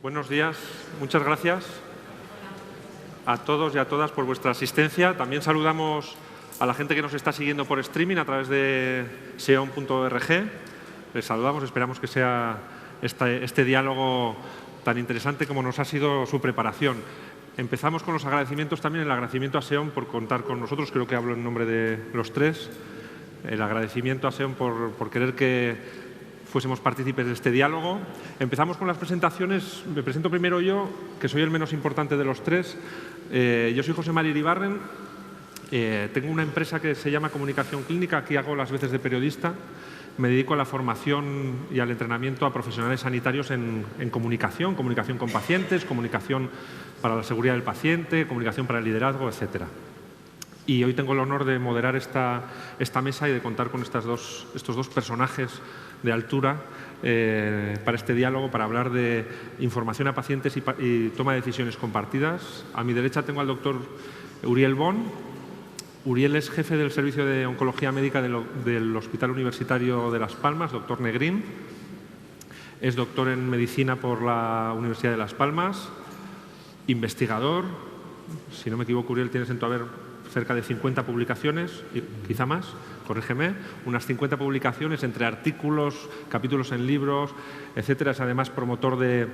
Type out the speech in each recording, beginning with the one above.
Buenos días, muchas gracias a todos y a todas por vuestra asistencia. También saludamos a la gente que nos está siguiendo por streaming a través de seon.org. Les saludamos, esperamos que sea este diálogo tan interesante como nos ha sido su preparación. Empezamos con los agradecimientos también, el agradecimiento a SEON por contar con nosotros, creo que hablo en nombre de los tres. El agradecimiento a SEON por querer que fuésemos partícipes de este diálogo. Empezamos con las presentaciones. Me presento primero yo, que soy el menos importante de los tres. Yo soy José Mari Iribarren. Tengo una empresa que se llama Comunicación Clínica. Aquí hago las veces de periodista. Me dedico a la formación y al entrenamiento a profesionales sanitarios en comunicación con pacientes, comunicación para la seguridad del paciente, comunicación para el liderazgo, etcétera. Y hoy tengo el honor de moderar esta mesa y de contar con estos dos personajes de altura para este diálogo, para hablar de información a pacientes y toma de decisiones compartidas. A mi derecha tengo al doctor Uriel Bon. Uriel es jefe del Servicio de Oncología Médica del Hospital Universitario de Las Palmas, doctor Negrín. Es doctor en Medicina por la Universidad de Las Palmas, investigador. Si no me equivoco, Uriel, tienes en tu haber cerca de 50 publicaciones, quizá más, corrígeme, unas 50 publicaciones entre artículos, capítulos en libros, etcétera. Es además promotor de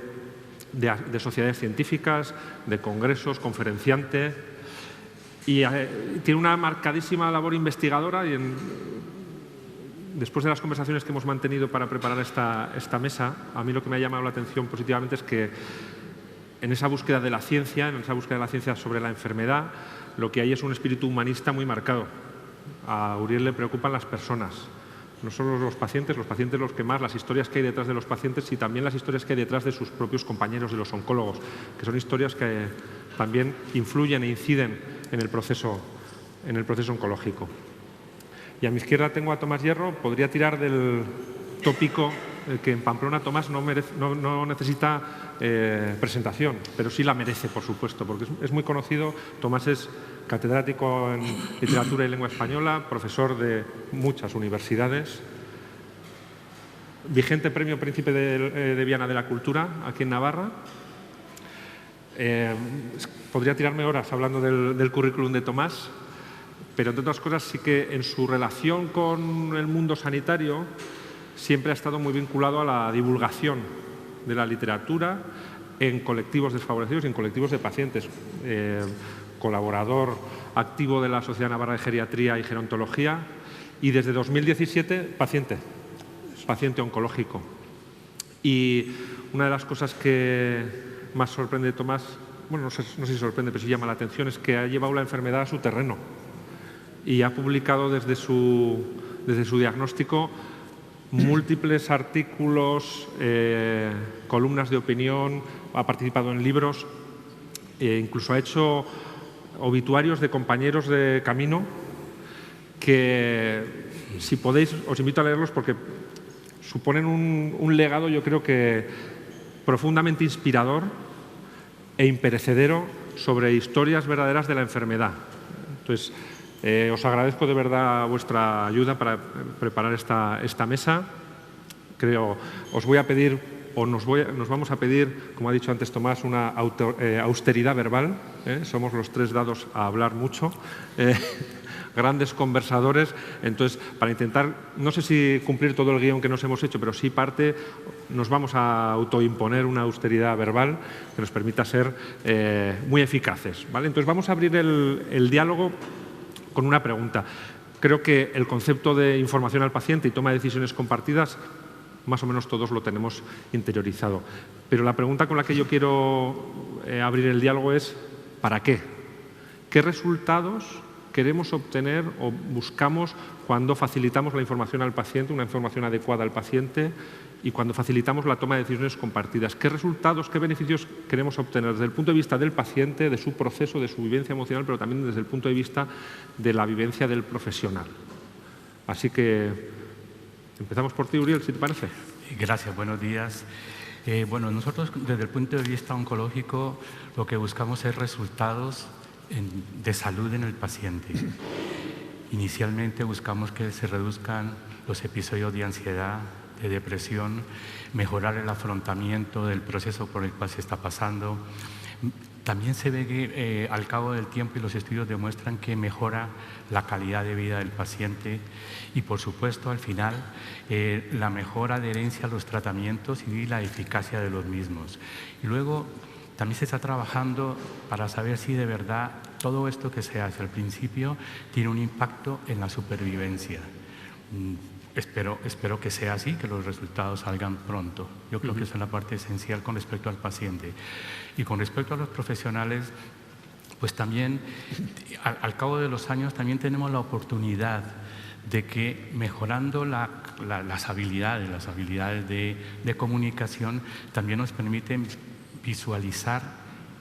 sociedades científicas, de congresos, conferenciante, y tiene una marcadísima labor investigadora. Y después de las conversaciones que hemos mantenido para preparar esta mesa, a mí lo que me ha llamado la atención positivamente es que en esa búsqueda de la ciencia, sobre la enfermedad, lo que hay es un espíritu humanista muy marcado. A Uriel le preocupan las personas, no solo los pacientes los que más, las historias que hay detrás de los pacientes y también las historias que hay detrás de sus propios compañeros, de los oncólogos, que son historias que también influyen e inciden en el proceso oncológico. Y a mi izquierda tengo a Tomás Hierro. Podría tirar del tópico que en Pamplona Tomás no necesita presentación, pero sí la merece, por supuesto, porque es muy conocido. Tomás es catedrático en literatura y lengua española, profesor de muchas universidades, vigente premio Príncipe de Viana de la Cultura aquí en Navarra. Podría tirarme horas hablando del currículum de Tomás, pero entre otras cosas sí que en su relación con el mundo sanitario siempre ha estado muy vinculado a la divulgación de la literatura en colectivos desfavorecidos y en colectivos de pacientes. Colaborador activo de la Sociedad Navarra de Geriatría y Gerontología y desde 2017 paciente oncológico. Y una de las cosas que más sorprende de Tomás, bueno, no sé si sorprende, pero sí llama la atención, es que ha llevado la enfermedad a su terreno y ha publicado desde su diagnóstico múltiples artículos, columnas de opinión, ha participado en libros, incluso ha hecho obituarios de compañeros de camino que, si podéis, os invito a leerlos porque suponen un legado, yo creo que profundamente inspirador e imperecedero sobre historias verdaderas de la enfermedad. Entonces, os agradezco de verdad vuestra ayuda para preparar esta mesa. Os voy a pedir, o nos vamos a pedir, como ha dicho antes Tomás, una austeridad verbal. Somos los tres dados a hablar mucho, grandes conversadores. Entonces, para intentar, no sé si cumplir todo el guión que nos hemos hecho, pero sí parte, nos vamos a autoimponer una austeridad verbal que nos permita ser muy eficaces, ¿vale? Entonces, vamos a abrir el diálogo con una pregunta. Creo que el concepto de información al paciente y toma de decisiones compartidas más o menos todos lo tenemos interiorizado. Pero la pregunta con la que yo quiero abrir el diálogo es ¿para qué? ¿Qué resultados queremos obtener o buscamos cuando facilitamos la información al paciente, una información adecuada al paciente, y cuando facilitamos la toma de decisiones compartidas? ¿Qué resultados, qué beneficios queremos obtener desde el punto de vista del paciente, de su proceso, de su vivencia emocional, pero también desde el punto de vista de la vivencia del profesional? Así que empezamos por ti, Uriel, si te parece. Gracias, buenos días. Bueno, nosotros desde el punto de vista oncológico lo que buscamos es resultados de salud en el paciente. Inicialmente buscamos que se reduzcan los episodios de ansiedad, de depresión, mejorar el afrontamiento del proceso por el cual se está pasando. También se ve que al cabo del tiempo, y los estudios demuestran que mejora la calidad de vida del paciente y, por supuesto, al final, la mejor adherencia a los tratamientos y la eficacia de los mismos. Y luego también se está trabajando para saber si de verdad todo esto que se hace al principio tiene un impacto en la supervivencia. Espero que sea así, que los resultados salgan pronto. Yo creo que esa es la parte esencial con respecto al paciente. Y con respecto a los profesionales, pues también al cabo de los años también tenemos la oportunidad de que mejorando las habilidades de comunicación también nos permiten visualizar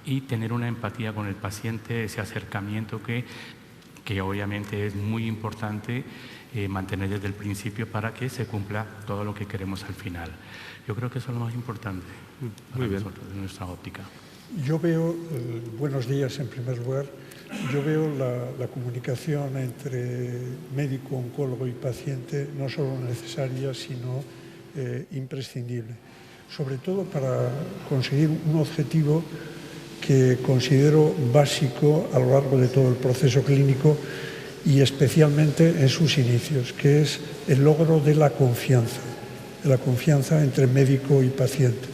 y tener una empatía con el paciente, ese acercamiento que obviamente es muy importante mantener desde el principio para que se cumpla todo lo que queremos al final. Yo creo que eso es lo más importante para nosotros, en nuestra óptica. Yo veo, buenos días en primer lugar, yo veo la comunicación entre médico, oncólogo y paciente no solo necesaria, sino imprescindible. Sobre todo para conseguir un objetivo que considero básico a lo largo de todo el proceso clínico y especialmente en sus inicios, que es el logro de la confianza entre médico y paciente.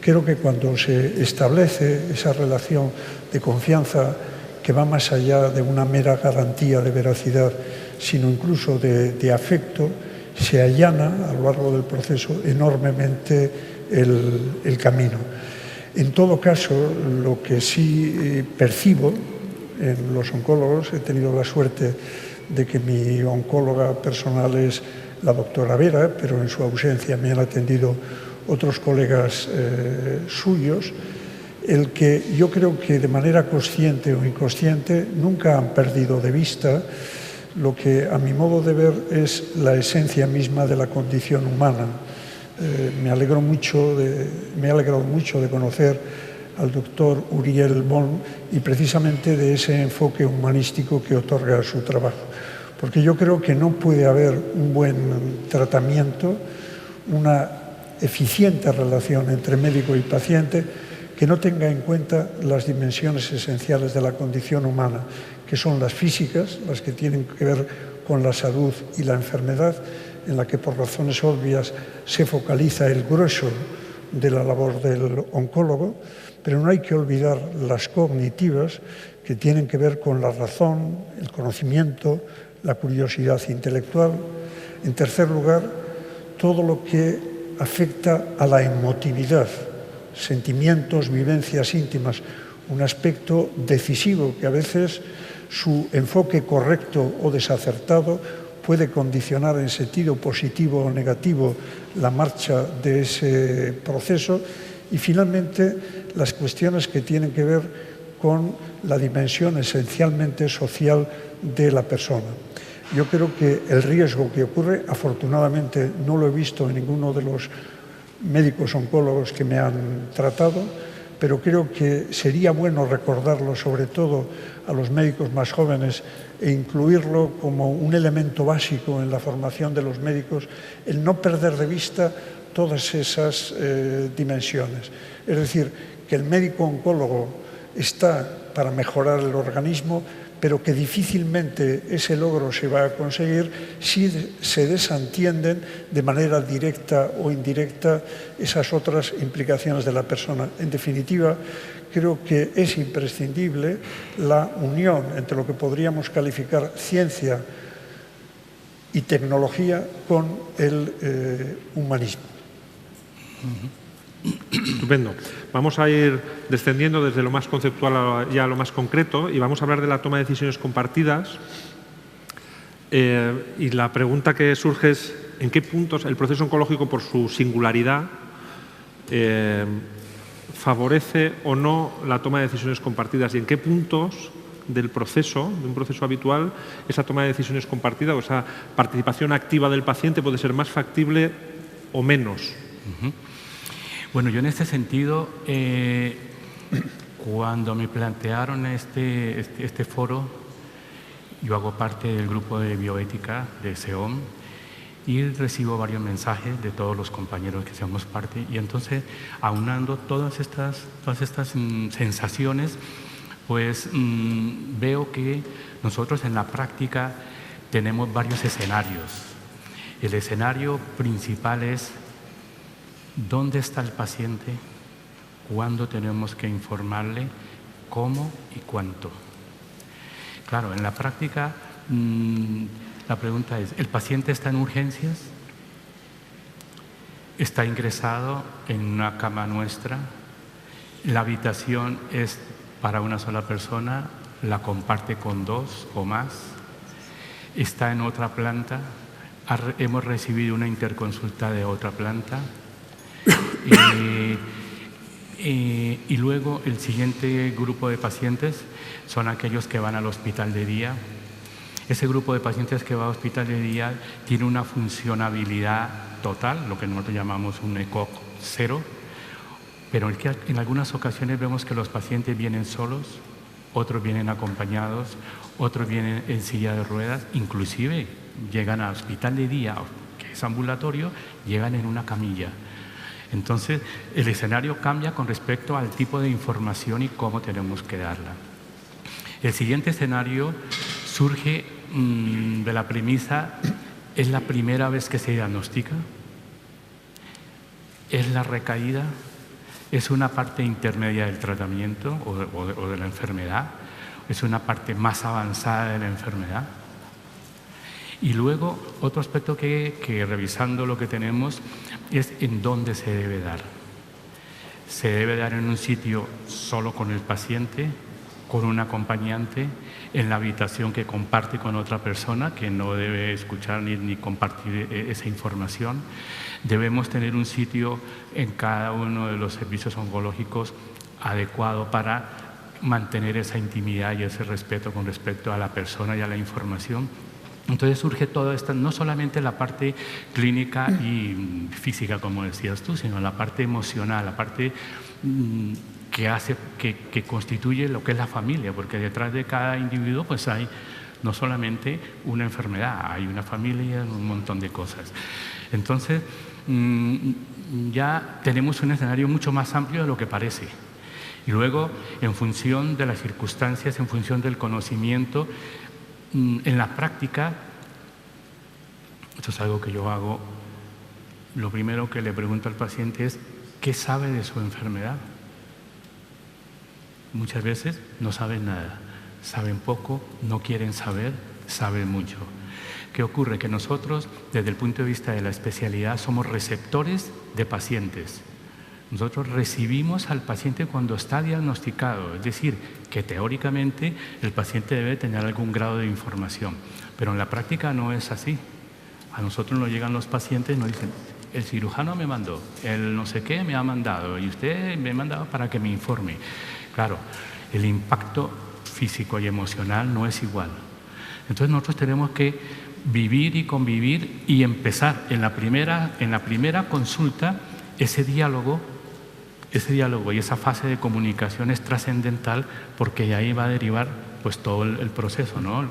Creo que cuando se establece esa relación de confianza que va más allá de una mera garantía de veracidad, sino incluso de afecto, se allana a lo largo del proceso enormemente el camino. En todo caso, lo que sí percibo en los oncólogos, he tenido la suerte de que mi oncóloga personal es la doctora Vera, pero en su ausencia me han atendido otros colegas suyos, el que yo creo que de manera consciente o inconsciente nunca han perdido de vista lo que a mi modo de ver es la esencia misma de la condición humana. Me ha alegrado mucho de conocer al doctor Uriel Bon y precisamente de ese enfoque humanístico que otorga su trabajo. Porque yo creo que no puede haber un buen tratamiento, una eficiente relación entre médico y paciente que no tenga en cuenta las dimensiones esenciales de la condición humana, que son las físicas, las que tienen que ver con la salud y la enfermedad, en la que por razones obvias se focaliza el grueso de la labor del oncólogo, pero no hay que olvidar las cognitivas, que tienen que ver con la razón, el conocimiento, la curiosidad intelectual. En tercer lugar, todo lo que afecta a la emotividad, sentimientos, vivencias íntimas, un aspecto decisivo que a veces su enfoque correcto o desacertado puede condicionar en sentido positivo o negativo la marcha de ese proceso. Y finalmente, las cuestiones que tienen que ver con la dimensión esencialmente social de la persona. Yo creo que el riesgo que ocurre, afortunadamente no lo he visto en ninguno de los médicos oncólogos que me han tratado, pero creo que sería bueno recordarlo, sobre todo a los médicos más jóvenes, e incluirlo como un elemento básico en la formación de los médicos, el no perder de vista todas esas dimensiones. Es decir, que el médico oncólogo está para mejorar el organismo, pero que difícilmente ese logro se va a conseguir si se desentienden de manera directa o indirecta esas otras implicaciones de la persona. En definitiva, creo que es imprescindible la unión entre lo que podríamos calificar ciencia y tecnología con el humanismo. Estupendo. Vamos a ir descendiendo desde lo más conceptual ya a lo más concreto y vamos a hablar de la toma de decisiones compartidas. Y la pregunta que surge es ¿en qué puntos el proceso oncológico, por su singularidad, favorece o no la toma de decisiones compartidas? ¿Y en qué puntos del proceso, de un proceso habitual, esa toma de decisiones compartida o esa participación activa del paciente puede ser más factible o menos? Bueno, yo en este sentido, cuando me plantearon este foro, yo hago parte del grupo de bioética de SEOM y recibo varios mensajes de todos los compañeros que seamos parte, y entonces aunando todas estas sensaciones, pues veo que nosotros en la práctica tenemos varios escenarios. El escenario principal es dónde está el paciente, cuándo tenemos que informarle, cómo y cuánto. Claro, en la práctica la pregunta es, ¿el paciente está en urgencias? ¿Está ingresado en una cama nuestra? ¿La habitación es para una sola persona? ¿La comparte con 2 o más? ¿Está en otra planta? ¿Hemos recibido una interconsulta de otra planta? Y luego el siguiente grupo de pacientes son aquellos que van al hospital de día. Ese grupo de pacientes que va al hospital de día tiene una funcionabilidad total, lo que nosotros llamamos un ECOG 0, pero en algunas ocasiones vemos que los pacientes vienen solos, otros vienen acompañados, otros vienen en silla de ruedas, inclusive llegan al hospital de día, que es ambulatorio, llegan en una camilla. Entonces, el escenario cambia con respecto al tipo de información y cómo tenemos que darla. El siguiente escenario surge de la premisa, ¿es la primera vez que se diagnostica? ¿Es la recaída? ¿Es una parte intermedia del tratamiento o de la enfermedad? ¿Es una parte más avanzada de la enfermedad? Y luego, otro aspecto que revisando lo que tenemos es en dónde se debe dar. Se debe dar en un sitio solo con el paciente, con un acompañante, en la habitación que comparte con otra persona que no debe escuchar ni compartir esa información. Debemos tener un sitio en cada uno de los servicios oncológicos adecuado para mantener esa intimidad y ese respeto con respecto a la persona y a la información. Entonces surge toda esta, no solamente la parte clínica y física, como decías tú, sino la parte emocional, la parte que constituye lo que es la familia, porque detrás de cada individuo pues hay no solamente una enfermedad, hay una familia, un montón de cosas. Entonces ya tenemos un escenario mucho más amplio de lo que parece. Y luego, en función de las circunstancias, en función del conocimiento, en la práctica, esto es algo que yo hago, lo primero que le pregunto al paciente es ¿qué sabe de su enfermedad? Muchas veces no saben nada, saben poco, no quieren saber, saben mucho. ¿Qué ocurre? Que nosotros, desde el punto de vista de la especialidad, somos receptores de pacientes. Nosotros recibimos al paciente cuando está diagnosticado, es decir, que teóricamente el paciente debe tener algún grado de información, pero en la práctica no es así. A nosotros nos llegan los pacientes y nos dicen, el cirujano me mandó, el no sé qué me ha mandado y usted me ha mandado para que me informe. Claro, el impacto físico y emocional no es igual. Entonces nosotros tenemos que vivir y convivir y empezar en la primera consulta ese diálogo y esa fase de comunicación es trascendental porque de ahí va a derivar pues todo el proceso, ¿no?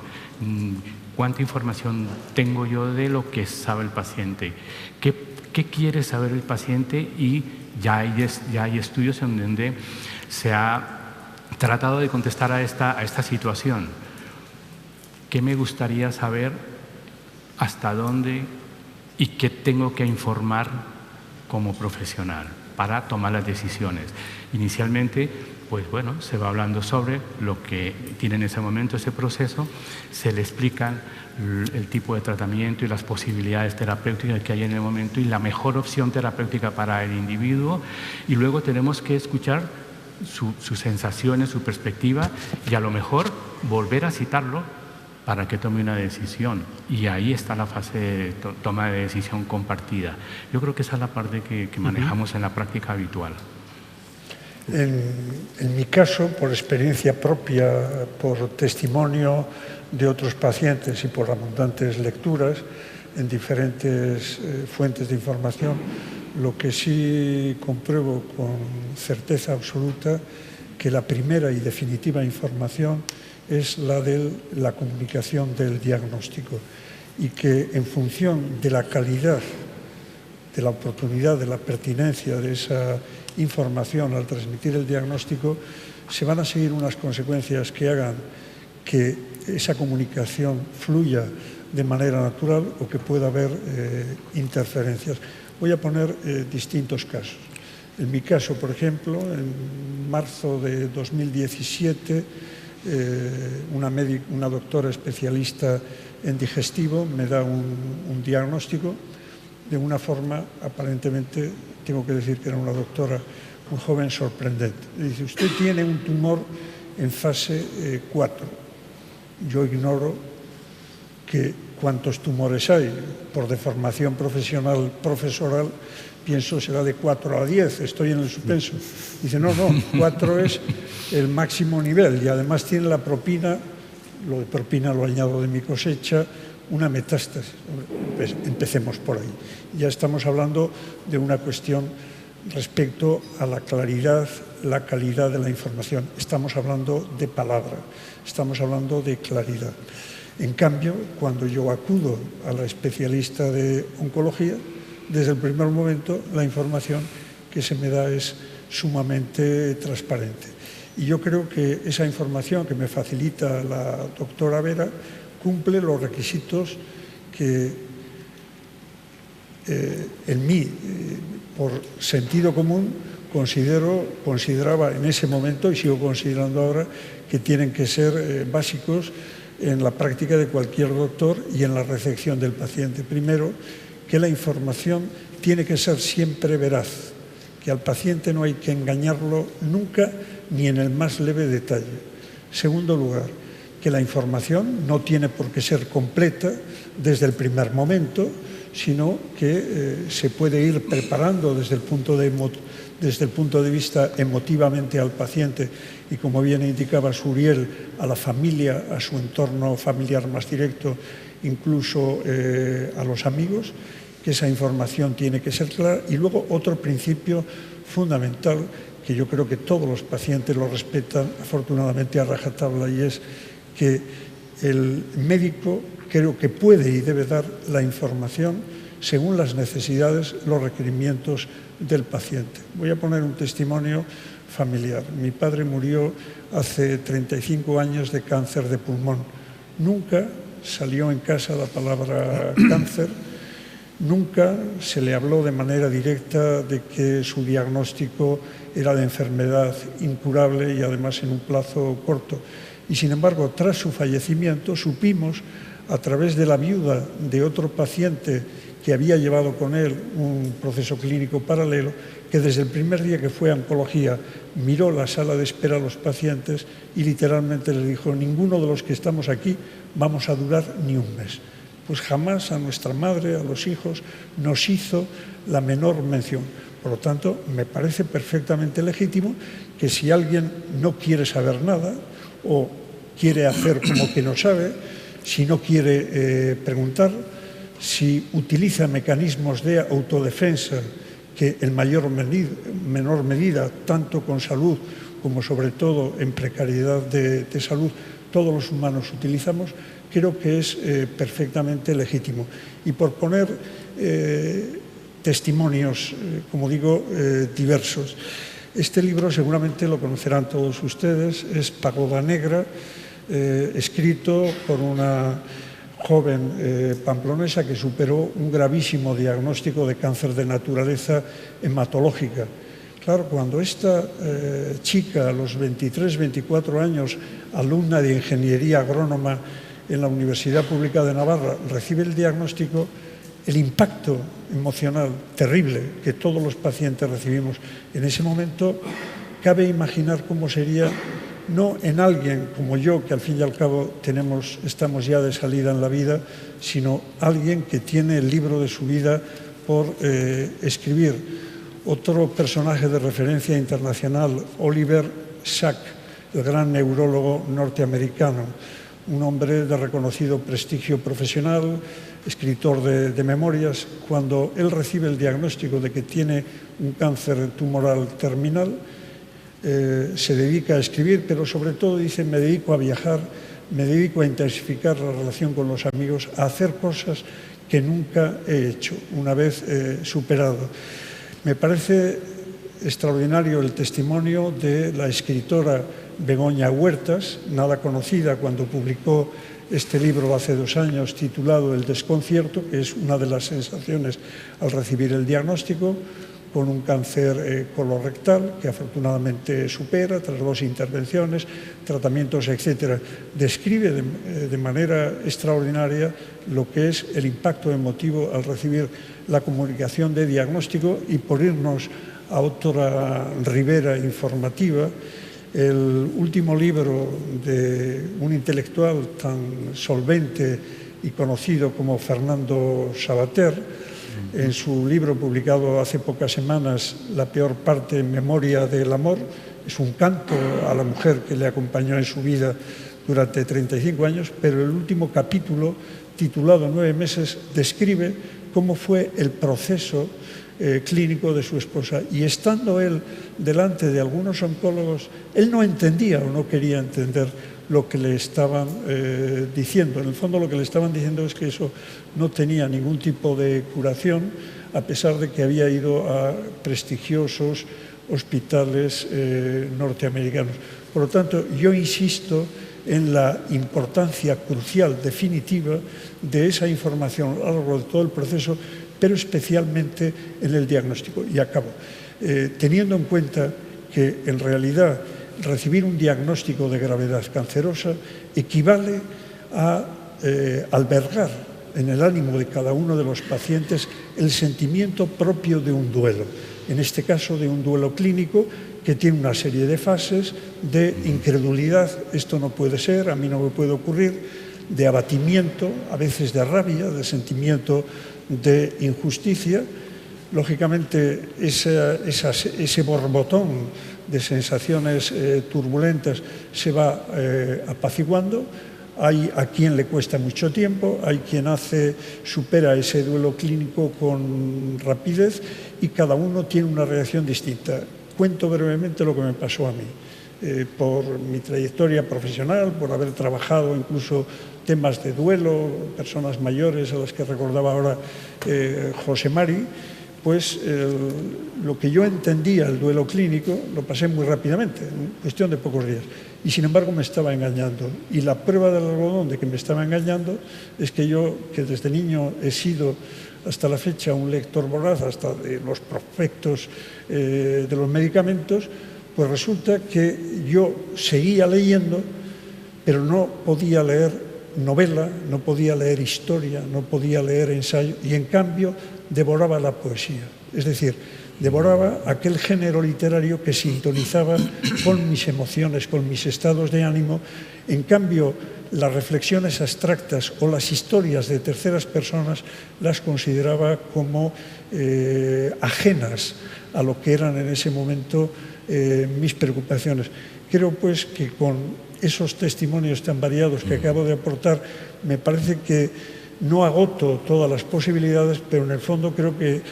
¿Cuánta información tengo yo de lo que sabe el paciente? ¿Qué quiere saber el paciente? Y ya hay estudios en donde se ha tratado de contestar a esta situación. ¿Qué me gustaría saber? ¿Hasta dónde? ¿Y qué tengo que informar como profesional para tomar las decisiones? Inicialmente, pues bueno, se va hablando sobre lo que tiene en ese momento ese proceso, se le explican el tipo de tratamiento y las posibilidades terapéuticas que hay en el momento y la mejor opción terapéutica para el individuo, y luego tenemos que escuchar sus sensaciones, su perspectiva y a lo mejor volver a citarlo para que tome una decisión, y ahí está la fase de toma de decisión compartida. Yo creo que esa es la parte que manejamos en la práctica habitual. En mi caso, por experiencia propia, por testimonio de otros pacientes y por abundantes lecturas en diferentes fuentes de información, lo que sí compruebo con certeza absoluta que la primera y definitiva información es la de la comunicación del diagnóstico. y que en función de la calidad, de la oportunidad, de la pertinencia de esa información al transmitir el diagnóstico, se van a seguir unas consecuencias que hagan que esa comunicación fluya de manera natural o que pueda haber interferencias. Voy a poner distintos casos. En mi caso, por ejemplo, en marzo de 2017, una doctora especialista en digestivo me da un diagnóstico de una forma, aparentemente, tengo que decir que era una doctora muy joven, sorprendente. Me dice, usted tiene un tumor en fase 4. Yo ignoro cuántos tumores hay. Por deformación profesoral, pienso será de 4 a 10, estoy en el suspenso. Dice, no, 4 es el máximo nivel y además tiene la propina, lo de propina lo añado de mi cosecha, una metástasis. Pues empecemos por ahí. Ya estamos hablando de una cuestión respecto a la claridad, la calidad de la información. Estamos hablando de palabra, estamos hablando de claridad. En cambio, cuando yo acudo a la especialista de oncología, desde el primer momento la información que se me da es sumamente transparente. Y yo creo que esa información que me facilita la doctora Vera cumple los requisitos que en mí, por sentido común, consideraba en ese momento y sigo considerando ahora que tienen que ser básicos en la práctica de cualquier doctor y en la recepción del paciente. Primero, que la información tiene que ser siempre veraz, que al paciente no hay que engañarlo nunca ni en el más leve detalle. Segundo lugar, que la información no tiene por qué ser completa desde el primer momento, sino que se puede ir preparando desde el punto de vista emotivamente al paciente y, como bien indicaba Suriel, a la familia, a su entorno familiar más directo, incluso a los amigos, que esa información tiene que ser clara. Y luego otro principio fundamental que yo creo que todos los pacientes lo respetan afortunadamente a rajatabla, y es que el médico creo que puede y debe dar la información según las necesidades, los requerimientos del paciente. Voy a poner un testimonio familiar. Mi padre murió hace 35 años de cáncer de pulmón. Nunca salió en casa la palabra cáncer, nunca se le habló de manera directa de que su diagnóstico era de enfermedad incurable y además en un plazo corto. Y sin embargo, tras su fallecimiento, supimos a través de la viuda de otro paciente que había llevado con él un proceso clínico paralelo, que desde el primer día que fue a oncología miró la sala de espera a los pacientes y literalmente les dijo: ninguno de los que estamos aquí vamos a durar ni un mes. Pues jamás a nuestra madre, a los hijos, nos hizo la menor mención. Por lo tanto, me parece perfectamente legítimo que si alguien no quiere saber nada o quiere hacer como que no sabe, si no quiere preguntar, si utiliza mecanismos de autodefensa que en menor medida, tanto con salud como sobre todo en precariedad de salud, todos los humanos utilizamos, creo que es perfectamente legítimo. Y por poner testimonios, como digo, diversos. Este libro seguramente lo conocerán todos ustedes, es Pagoda Negra, escrito por una joven pamplonesa que superó un gravísimo diagnóstico de cáncer de naturaleza hematológica. Claro, cuando esta chica, a los 23, 24 años, alumna de Ingeniería Agrónoma en la Universidad Pública de Navarra, recibe el diagnóstico, el impacto emocional terrible que todos los pacientes recibimos en ese momento, cabe imaginar cómo sería, no en alguien como yo, que al fin y al cabo estamos ya de salida en la vida, sino alguien que tiene el libro de su vida por escribir. Otro personaje de referencia internacional, Oliver Sacks, el gran neurólogo norteamericano, un hombre de reconocido prestigio profesional, escritor de memorias. Cuando él recibe el diagnóstico de que tiene un cáncer tumoral terminal, se dedica a escribir, pero sobre todo dice: me dedico a viajar, me dedico a intensificar la relación con los amigos, a hacer cosas que nunca he hecho, una vez superado. Me parece extraordinario el testimonio de la escritora Begoña Huertas, nada conocida cuando publicó este libro hace 2 años titulado El desconcierto, que es una de las sensaciones al recibir el diagnóstico, con un cáncer colorectal que afortunadamente supera tras 2 intervenciones, tratamientos, etc. Describe de manera extraordinaria lo que es el impacto emotivo al recibir la comunicación de diagnóstico. Y por irnos a otra ribera informativa, el último libro de un intelectual tan solvente y conocido como Fernando Savater, en su libro publicado hace pocas semanas, La peor parte, Memoria del amor, es un canto a la mujer que le acompañó en su vida durante 35 años, pero el último capítulo, titulado 9 meses, describe cómo fue el proceso clínico de su esposa. Y estando él delante de algunos oncólogos, él no entendía o no quería entender lo que le estaban diciendo. En el fondo lo que le estaban diciendo es que eso no tenía ningún tipo de curación, a pesar de que había ido a prestigiosos hospitales norteamericanos. Por lo tanto, yo insisto en la importancia crucial, definitiva, de esa información a lo largo de todo el proceso, pero especialmente en el diagnóstico. Y acabo. Teniendo en cuenta que en realidad recibir un diagnóstico de gravedad cancerosa equivale a albergar en el ánimo de cada uno de los pacientes el sentimiento propio de un duelo, en este caso de un duelo clínico que tiene una serie de fases de incredulidad, esto no puede ser, a mí no me puede ocurrir, de abatimiento, a veces de rabia, de sentimiento de injusticia. Lógicamente, ese borbotón de sensaciones turbulentas se va apaciguando. Hay a quien le cuesta mucho tiempo, hay quien supera ese duelo clínico con rapidez y cada uno tiene una reacción distinta. Cuento brevemente lo que me pasó a mí. Por mi trayectoria profesional, por haber trabajado incluso temas de duelo, personas mayores a las que recordaba ahora José Mari, pues lo que yo entendía el duelo clínico lo pasé muy rápidamente, en cuestión de pocos días. Y sin embargo me estaba engañando. Y la prueba del algodón de que me estaba engañando es que yo, que desde niño he sido hasta la fecha un lector voraz, hasta de los prospectos de los medicamentos, pues resulta que yo seguía leyendo, pero no podía leer novela, no podía leer historia, no podía leer ensayo, y en cambio devoraba la poesía. Es decir, devoraba aquel género literario que sintonizaba con mis emociones, con mis estados de ánimo. En cambio, las reflexiones abstractas o las historias de terceras personas las consideraba como ajenas a lo que eran en ese momento mis preocupaciones. Creo pues que con esos testimonios tan variados que acabo de aportar, me parece que no agoto todas las posibilidades, pero en el fondo creo que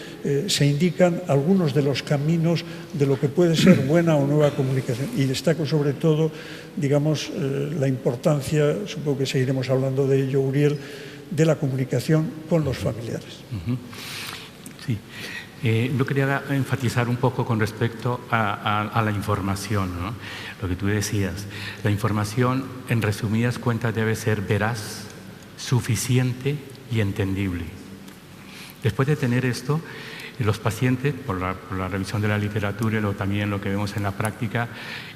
se indican algunos de los caminos de lo que puede ser buena o nueva comunicación. Y destaco sobre todo, digamos, la importancia, supongo que seguiremos hablando de ello, Uriel, de la comunicación con los familiares. Sí. Yo quería enfatizar un poco con respecto a la información, ¿no? Lo que tú decías. La información, en resumidas cuentas, debe ser veraz, suficiente y entendible. Después de tener esto, los pacientes, por la revisión de la literatura y también lo que vemos en la práctica,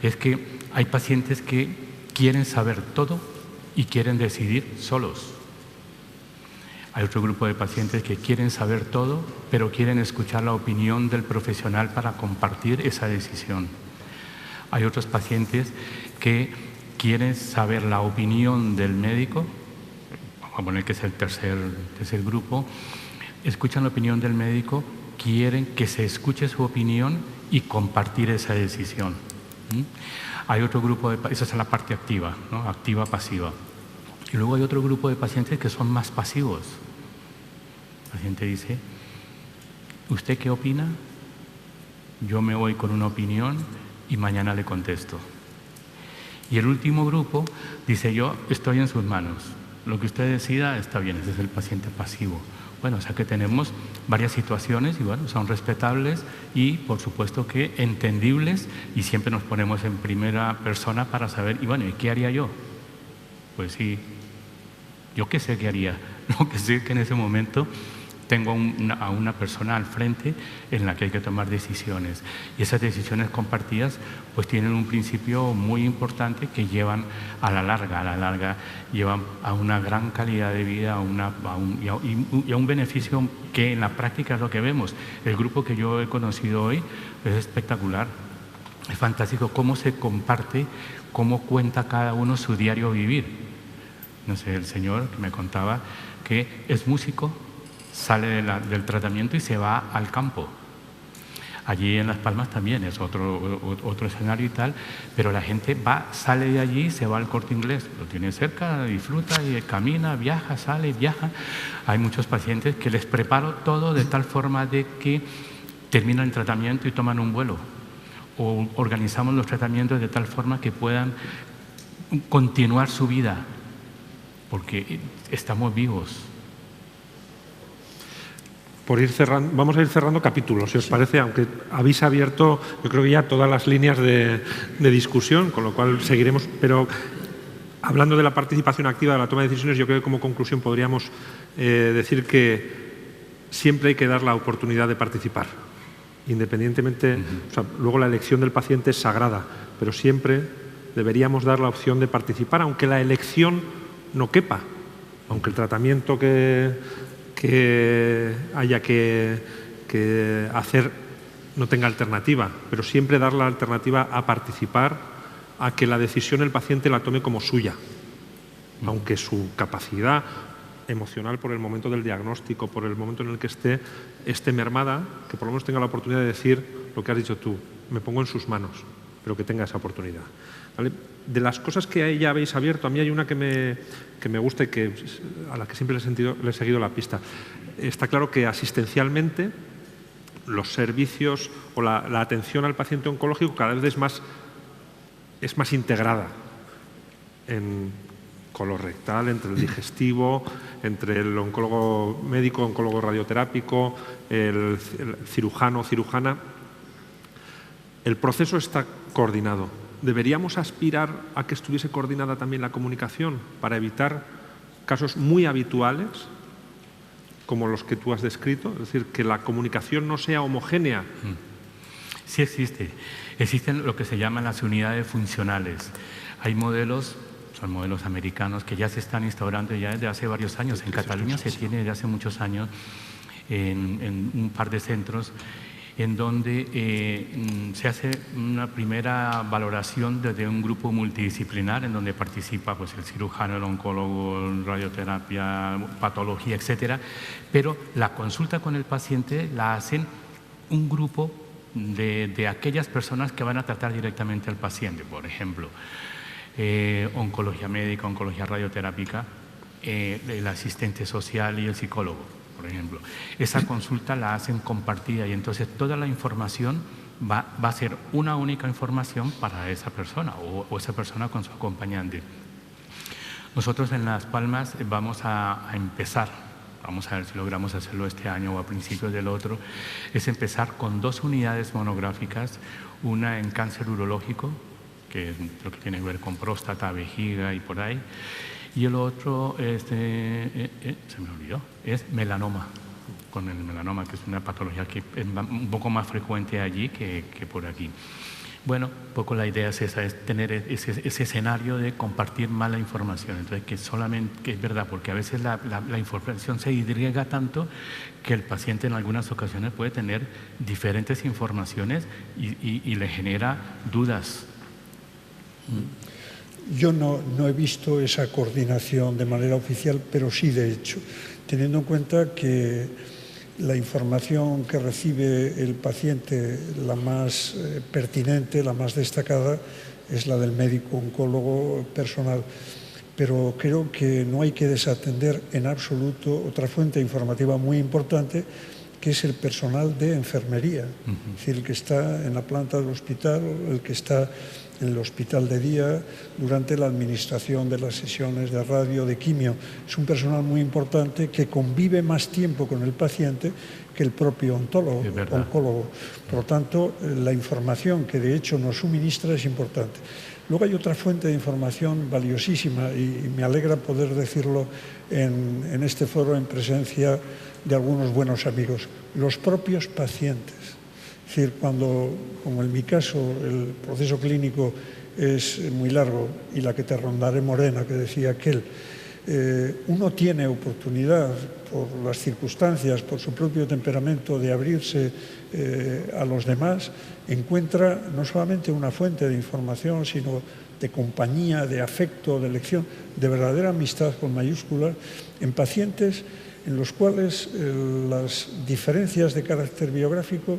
es que hay pacientes que quieren saber todo y quieren decidir solos. Hay otro grupo de pacientes que quieren saber todo, pero quieren escuchar la opinión del profesional para compartir esa decisión. Hay otros pacientes que quieren saber la opinión del médico, vamos a poner que es el tercer grupo, escuchan la opinión del médico, quieren que se escuche su opinión y compartir esa decisión. Hay otro grupo esa es la parte activa, ¿no? Activa, pasiva. Y luego hay otro grupo de pacientes que son más pasivos. El paciente dice, ¿usted qué opina? Yo me voy con una opinión y mañana le contesto. Y el último grupo dice, yo estoy en sus manos, lo que usted decida está bien, ese es el paciente pasivo. Bueno, o sea que tenemos varias situaciones y bueno, son respetables y por supuesto que entendibles, y siempre nos ponemos en primera persona para saber, y bueno, ¿y qué haría yo? Pues sí, yo qué sé qué haría, lo que sé que en ese momento tengo a una persona al frente en la que hay que tomar decisiones, y esas decisiones compartidas pues tienen un principio muy importante que llevan a la larga llevan a una gran calidad de vida, y a un beneficio que en la práctica es lo que vemos. El grupo que yo he conocido hoy es espectacular, es fantástico cómo se comparte, cómo cuenta cada uno su diario vivir. No sé, el señor que me contaba que es músico, sale del tratamiento y se va al campo. Allí en Las Palmas también es otro escenario y tal, pero la gente sale de allí y se va al Corte Inglés, lo tiene cerca, disfruta y camina, viaja, sale, viaja. Hay muchos pacientes que les preparo todo de tal forma de que terminan el tratamiento y toman un vuelo, o organizamos los tratamientos de tal forma que puedan continuar su vida, porque estamos vivos. Vamos a ir cerrando capítulos, si os parece, aunque habéis abierto, yo creo que ya todas las líneas de discusión, con lo cual seguiremos, pero hablando de la participación activa de la toma de decisiones, yo creo que como conclusión podríamos decir que siempre hay que dar la oportunidad de participar, independientemente, o sea, luego la elección del paciente es sagrada, pero siempre deberíamos dar la opción de participar, aunque la elección no quepa, aunque el tratamiento que haya que hacer no tenga alternativa, pero siempre dar la alternativa a participar, a que la decisión el paciente la tome como suya, aunque su capacidad emocional por el momento del diagnóstico, por el momento en el que esté mermada, que por lo menos tenga la oportunidad de decir lo que has dicho tú, me pongo en sus manos, pero que tenga esa oportunidad. ¿Vale? De las cosas que ya habéis abierto, a mí hay una que me gusta y a la que siempre le he seguido la pista. Está claro que asistencialmente los servicios o la atención al paciente oncológico cada vez es más integrada en colorectal, entre el digestivo, entre el oncólogo médico, oncólogo radioterápico, el cirujano o cirujana. El proceso está coordinado. ¿Deberíamos aspirar a que estuviese coordinada también la comunicación para evitar casos muy habituales como los que tú has descrito? Es decir, que la comunicación no sea homogénea. Sí existe. Existen lo que se llaman las unidades funcionales. Hay modelos, son modelos americanos, que ya se están instaurando ya desde hace varios años. En Cataluña se tiene desde hace muchos años en un par de centros, en donde se hace una primera valoración desde un grupo multidisciplinar en donde participa pues, el cirujano, el oncólogo, radioterapia, patología, etcétera, pero la consulta con el paciente la hacen un grupo de aquellas personas que van a tratar directamente al paciente, por ejemplo, oncología médica, oncología radioterápica, el asistente social y el psicólogo, por ejemplo. Esa consulta la hacen compartida y entonces toda la información va a ser una única información para esa persona o esa persona con su acompañante. Nosotros en Las Palmas vamos a empezar, vamos a ver si logramos hacerlo este año o a principios del otro, es empezar con 2 unidades monográficas, una en cáncer urológico, que es lo que tiene que ver con próstata, vejiga y por ahí, y el otro, se me olvidó, es melanoma, con el melanoma, que es una patología que es un poco más frecuente allí que por aquí. Bueno, un poco la idea es esa, es tener ese escenario de compartir más la información. Entonces, que es verdad, porque a veces la información se disgriega tanto que el paciente en algunas ocasiones puede tener diferentes informaciones y le genera dudas. Yo no he visto esa coordinación de manera oficial, pero sí de hecho, teniendo en cuenta que la información que recibe el paciente, la más pertinente, la más destacada, es la del médico oncólogo personal. Pero creo que no hay que desatender en absoluto otra fuente informativa muy importante, que es el personal de enfermería, es decir, el que está en la planta del hospital, el que está en el hospital de día, durante la administración de las sesiones de radio, de quimio. Es un personal muy importante que convive más tiempo con el paciente que el propio oncólogo. Por lo tanto, la información que de hecho nos suministra es importante. Luego hay otra fuente de información valiosísima y me alegra poder decirlo en este foro en presencia de algunos buenos amigos, los propios pacientes. Es decir, cuando, como en mi caso, el proceso clínico es muy largo y la que te rondaré morena, que decía aquel, uno tiene oportunidad, por las circunstancias, por su propio temperamento, de abrirse a los demás, encuentra no solamente una fuente de información, sino de compañía, de afecto, de elección, de verdadera amistad con mayúsculas, en pacientes en los cuales las diferencias de carácter biográfico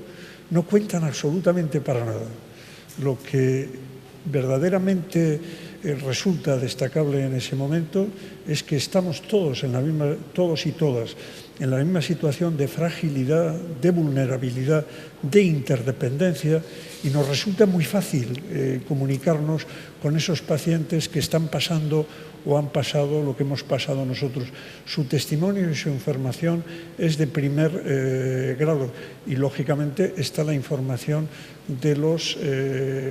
no cuentan absolutamente para nada. Lo que verdaderamente resulta destacable en ese momento es que estamos todos y todas en la misma situación de fragilidad, de vulnerabilidad, de interdependencia, y nos resulta muy fácil comunicarnos con esos pacientes que están pasando o han pasado lo que hemos pasado nosotros. Su testimonio y su información es de primer grado, y lógicamente está la información de los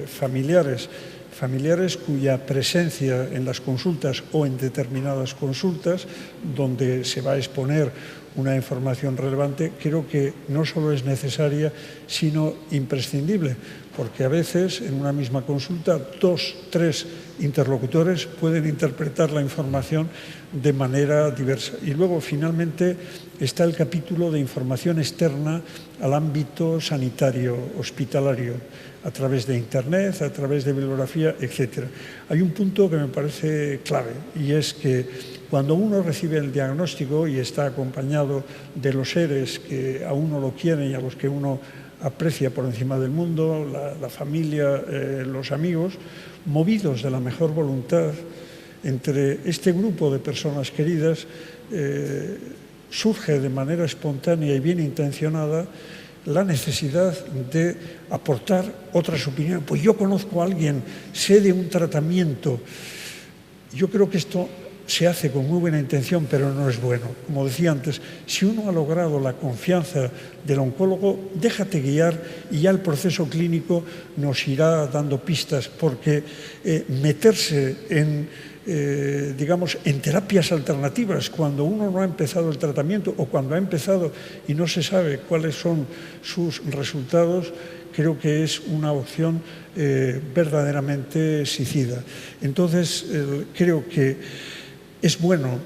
familiares cuya presencia en las consultas o en determinadas consultas, donde se va a exponer una información relevante, creo que no solo es necesaria, sino imprescindible, porque a veces en una misma consulta 2, 3 interlocutores pueden interpretar la información de manera diversa. Y luego, finalmente, está el capítulo de información externa al ámbito sanitario, hospitalario, a través de Internet, a través de bibliografía, etc. Hay un punto que me parece clave, y es que cuando uno recibe el diagnóstico y está acompañado de los seres que a uno lo quieren y a los que uno aprecia por encima del mundo, la familia, los amigos, movidos de la mejor voluntad, entre este grupo de personas queridas surge de manera espontánea y bien intencionada la necesidad de aportar otras opiniones. Pues yo conozco a alguien, sé de un tratamiento. Yo creo que esto se hace con muy buena intención, pero no es bueno. Como decía antes, si uno ha logrado la confianza del oncólogo, déjate guiar y ya el proceso clínico nos irá dando pistas, porque meterse en terapias alternativas cuando uno no ha empezado el tratamiento, o cuando ha empezado y no se sabe cuáles son sus resultados, creo que es una opción verdaderamente suicida. Entonces, creo que es bueno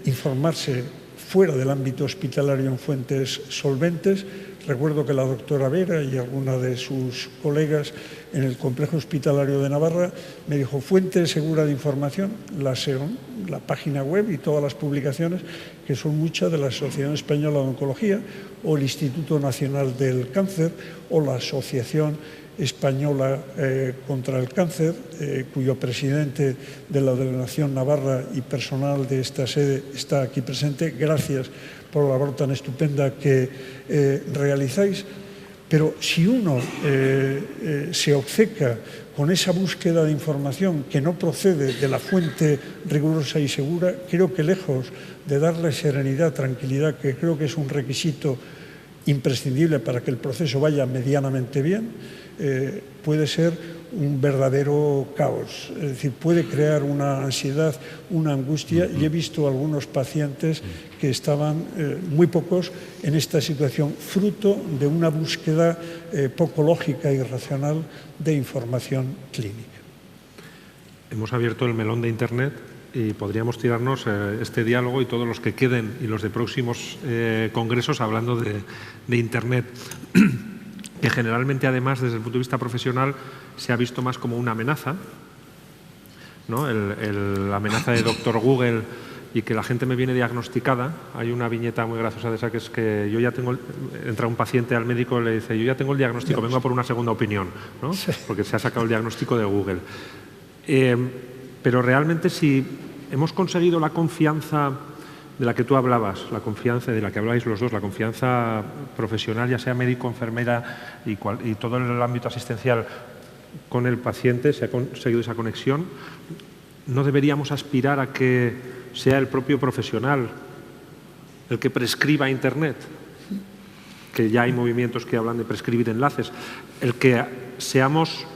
informarse fuera del ámbito hospitalario en fuentes solventes. Recuerdo que la doctora Vera y alguna de sus colegas en el Complejo Hospitalario de Navarra me dijo: fuente segura de información, la SEON, la página web y todas las publicaciones, que son muchas de la Asociación Española de Oncología, o el Instituto Nacional del Cáncer, o la Asociación Española contra el Cáncer, cuyo presidente de la Delegación Navarra y personal de esta sede está aquí presente. Gracias por la labor tan estupenda que realizáis. Pero si uno se obceca con esa búsqueda de información que no procede de la fuente rigurosa y segura, creo que lejos de darle serenidad, tranquilidad, que creo que es un requisito imprescindible para que el proceso vaya medianamente bien, puede ser un verdadero caos. Es decir, puede crear una ansiedad, una angustia, y he visto algunos pacientes que estaban, muy pocos, en esta situación, fruto de una búsqueda poco lógica y racional de información clínica. Hemos abierto el melón de Internet y podríamos tirarnos este diálogo y todos los que queden y los de próximos congresos hablando de Internet, que generalmente, además, desde el punto de vista profesional, se ha visto más como una amenaza, ¿no? La amenaza de Dr. Google, y que la gente me viene diagnosticada. Hay una viñeta muy graciosa de esa, que es que yo ya tengo, entra un paciente al médico y le dice: yo ya tengo el diagnóstico, vengo a por una segunda opinión, ¿no? Sí. Porque se ha sacado el diagnóstico de Google. Pero realmente, si hemos conseguido la confianza de la que tú hablabas, la confianza de la que habláis los dos, la confianza profesional, ya sea médico, enfermera y todo el ámbito asistencial, con el paciente, se ha conseguido esa conexión. No deberíamos aspirar a que sea el propio profesional el que prescriba Internet, que ya hay movimientos que hablan de prescribir enlaces, el que seamos,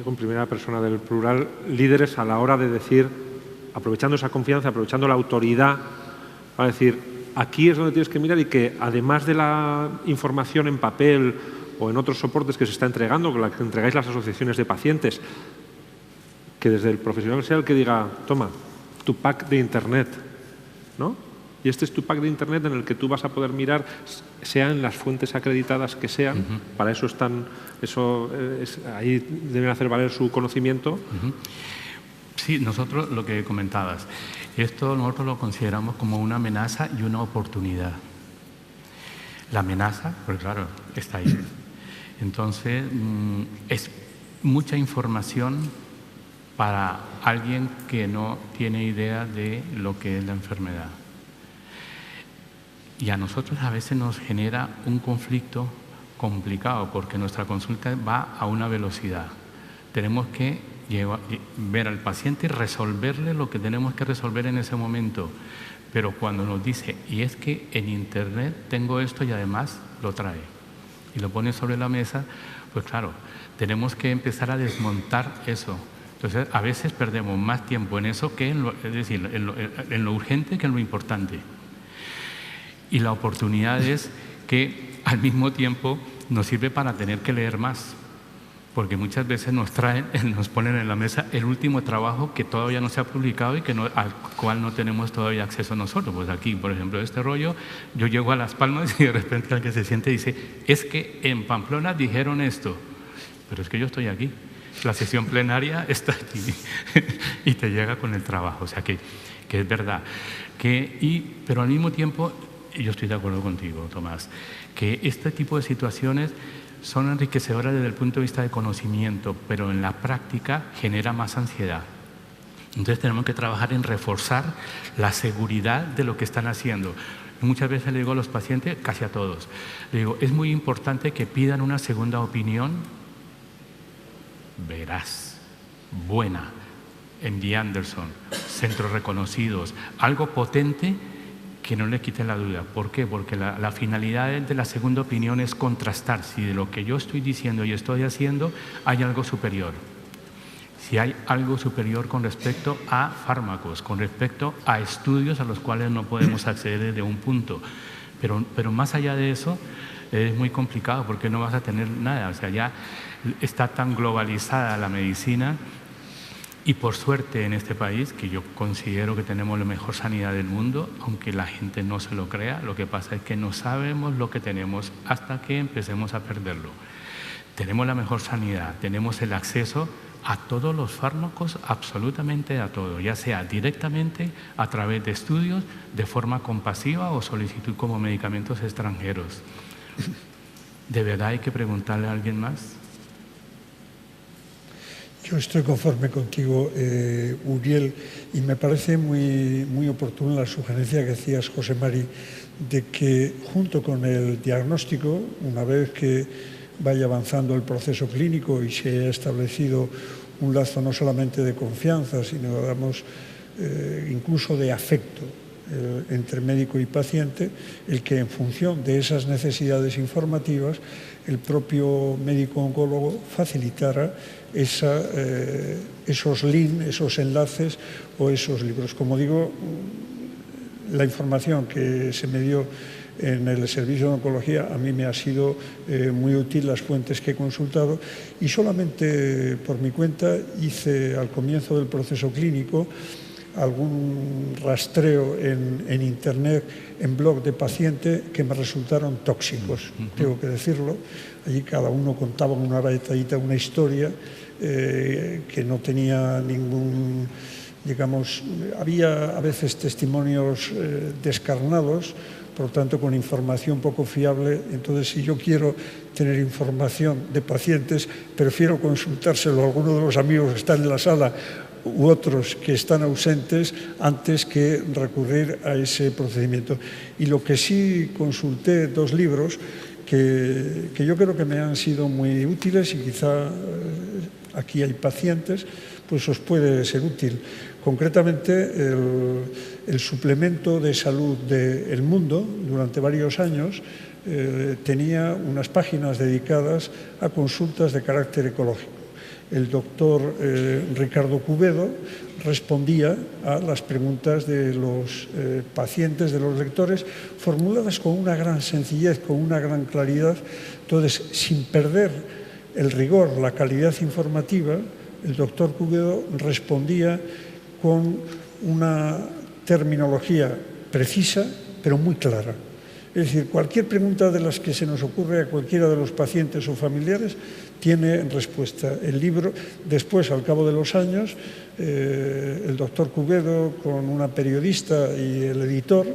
con primera persona del plural, líderes a la hora de decir, aprovechando esa confianza, aprovechando la autoridad, para decir, aquí es donde tienes que mirar, y que además de la información en papel o en otros soportes que se está entregando, con la que entregáis las asociaciones de pacientes, que desde el profesional sea el que diga, toma, tu pack de Internet, ¿no? Y este es tu pack de Internet en el que tú vas a poder mirar, sean las fuentes acreditadas que sean, para eso están, ahí deben hacer valer su conocimiento. Sí, nosotros lo que comentabas, esto nosotros lo consideramos como una amenaza y una oportunidad. La amenaza, pues claro, está ahí. Entonces, es mucha información para alguien que no tiene idea de lo que es la enfermedad. Y a nosotros a veces nos genera un conflicto complicado porque nuestra consulta va a una velocidad. Tenemos que ver al paciente y resolverle lo que tenemos que resolver en ese momento. Pero cuando nos dice, y es que en Internet tengo esto y además lo trae, y lo pone sobre la mesa, pues claro, tenemos que empezar a desmontar eso. Entonces, a veces perdemos más tiempo en eso que en lo urgente que en lo importante. Y la oportunidad es que al mismo tiempo nos sirve para tener que leer más, porque muchas veces nos ponen en la mesa el último trabajo que todavía no se ha publicado y al cual no tenemos todavía acceso nosotros. Pues aquí, por ejemplo, este rollo, yo llego a Las Palmas y de repente alguien se siente y dice, es que en Pamplona dijeron esto, pero es que yo estoy aquí, la sesión plenaria está aquí y te llega con el trabajo. O sea que es verdad, pero al mismo tiempo, yo estoy de acuerdo contigo, Tomás, que este tipo de situaciones son enriquecedoras desde el punto de vista de conocimiento, pero en la práctica genera más ansiedad. Entonces tenemos que trabajar en reforzar la seguridad de lo que están haciendo. Muchas veces le digo a los pacientes, casi a todos, le digo, es muy importante que pidan una segunda opinión veraz, buena, MD Anderson, centros reconocidos, algo potente que no le quite la duda. ¿Por qué? Porque la finalidad de la segunda opinión es contrastar si de lo que yo estoy diciendo y estoy haciendo hay algo superior. Si hay algo superior con respecto a fármacos, con respecto a estudios a los cuales no podemos acceder desde un punto. Pero más allá de eso es muy complicado porque no vas a tener nada. O sea, ya está tan globalizada la medicina. Y por suerte en este país, que yo considero que tenemos la mejor sanidad del mundo, aunque la gente no se lo crea, lo que pasa es que no sabemos lo que tenemos hasta que empecemos a perderlo. Tenemos la mejor sanidad, tenemos el acceso a todos los fármacos, absolutamente a todo, ya sea directamente a través de estudios, de forma compasiva o solicitud como medicamentos extranjeros. ¿De verdad hay que preguntarle a alguien más? Yo estoy conforme contigo, Uriel, y me parece muy oportuna la sugerencia que hacías, José Mari, de que junto con el diagnóstico, una vez que vaya avanzando el proceso clínico y se haya establecido un lazo no solamente de confianza, sino digamos, incluso de afecto entre médico y paciente, el que en función de esas necesidades informativas el propio médico oncólogo facilitara esos links, esos enlaces o esos libros. Como digo, la información que se me dio en el servicio de oncología a mí me ha sido muy útil, las fuentes que he consultado, y solamente por mi cuenta hice al comienzo del proceso clínico algún rastreo en Internet, en blog de paciente, que me resultaron tóxicos, tengo que decirlo. Allí cada uno contaba una baratadita, una historia que no tenía ningún, digamos, había a veces testimonios descarnados, por lo tanto con información poco fiable. Entonces, si yo quiero tener información de pacientes, prefiero consultárselo a alguno de los amigos que están en la sala u otros que están ausentes antes que recurrir a ese procedimiento. Y lo que sí consulté, 2 libros que yo creo que me han sido muy útiles y quizá aquí hay pacientes, pues os puede ser útil. Concretamente, el suplemento de salud de El Mundo, durante varios años, tenía unas páginas dedicadas a consultas de carácter ecológico. El doctor Ricardo Cubedo respondía a las preguntas de los pacientes, de los lectores, formuladas con una gran sencillez, con una gran claridad. Entonces, sin perder el rigor, la calidad informativa, el doctor Cubedo respondía con una terminología precisa, pero muy clara. Es decir, cualquier pregunta de las que se nos ocurre a cualquiera de los pacientes o familiares tiene respuesta. El libro, después, al cabo de los años, el doctor Cubedo, con una periodista y el editor,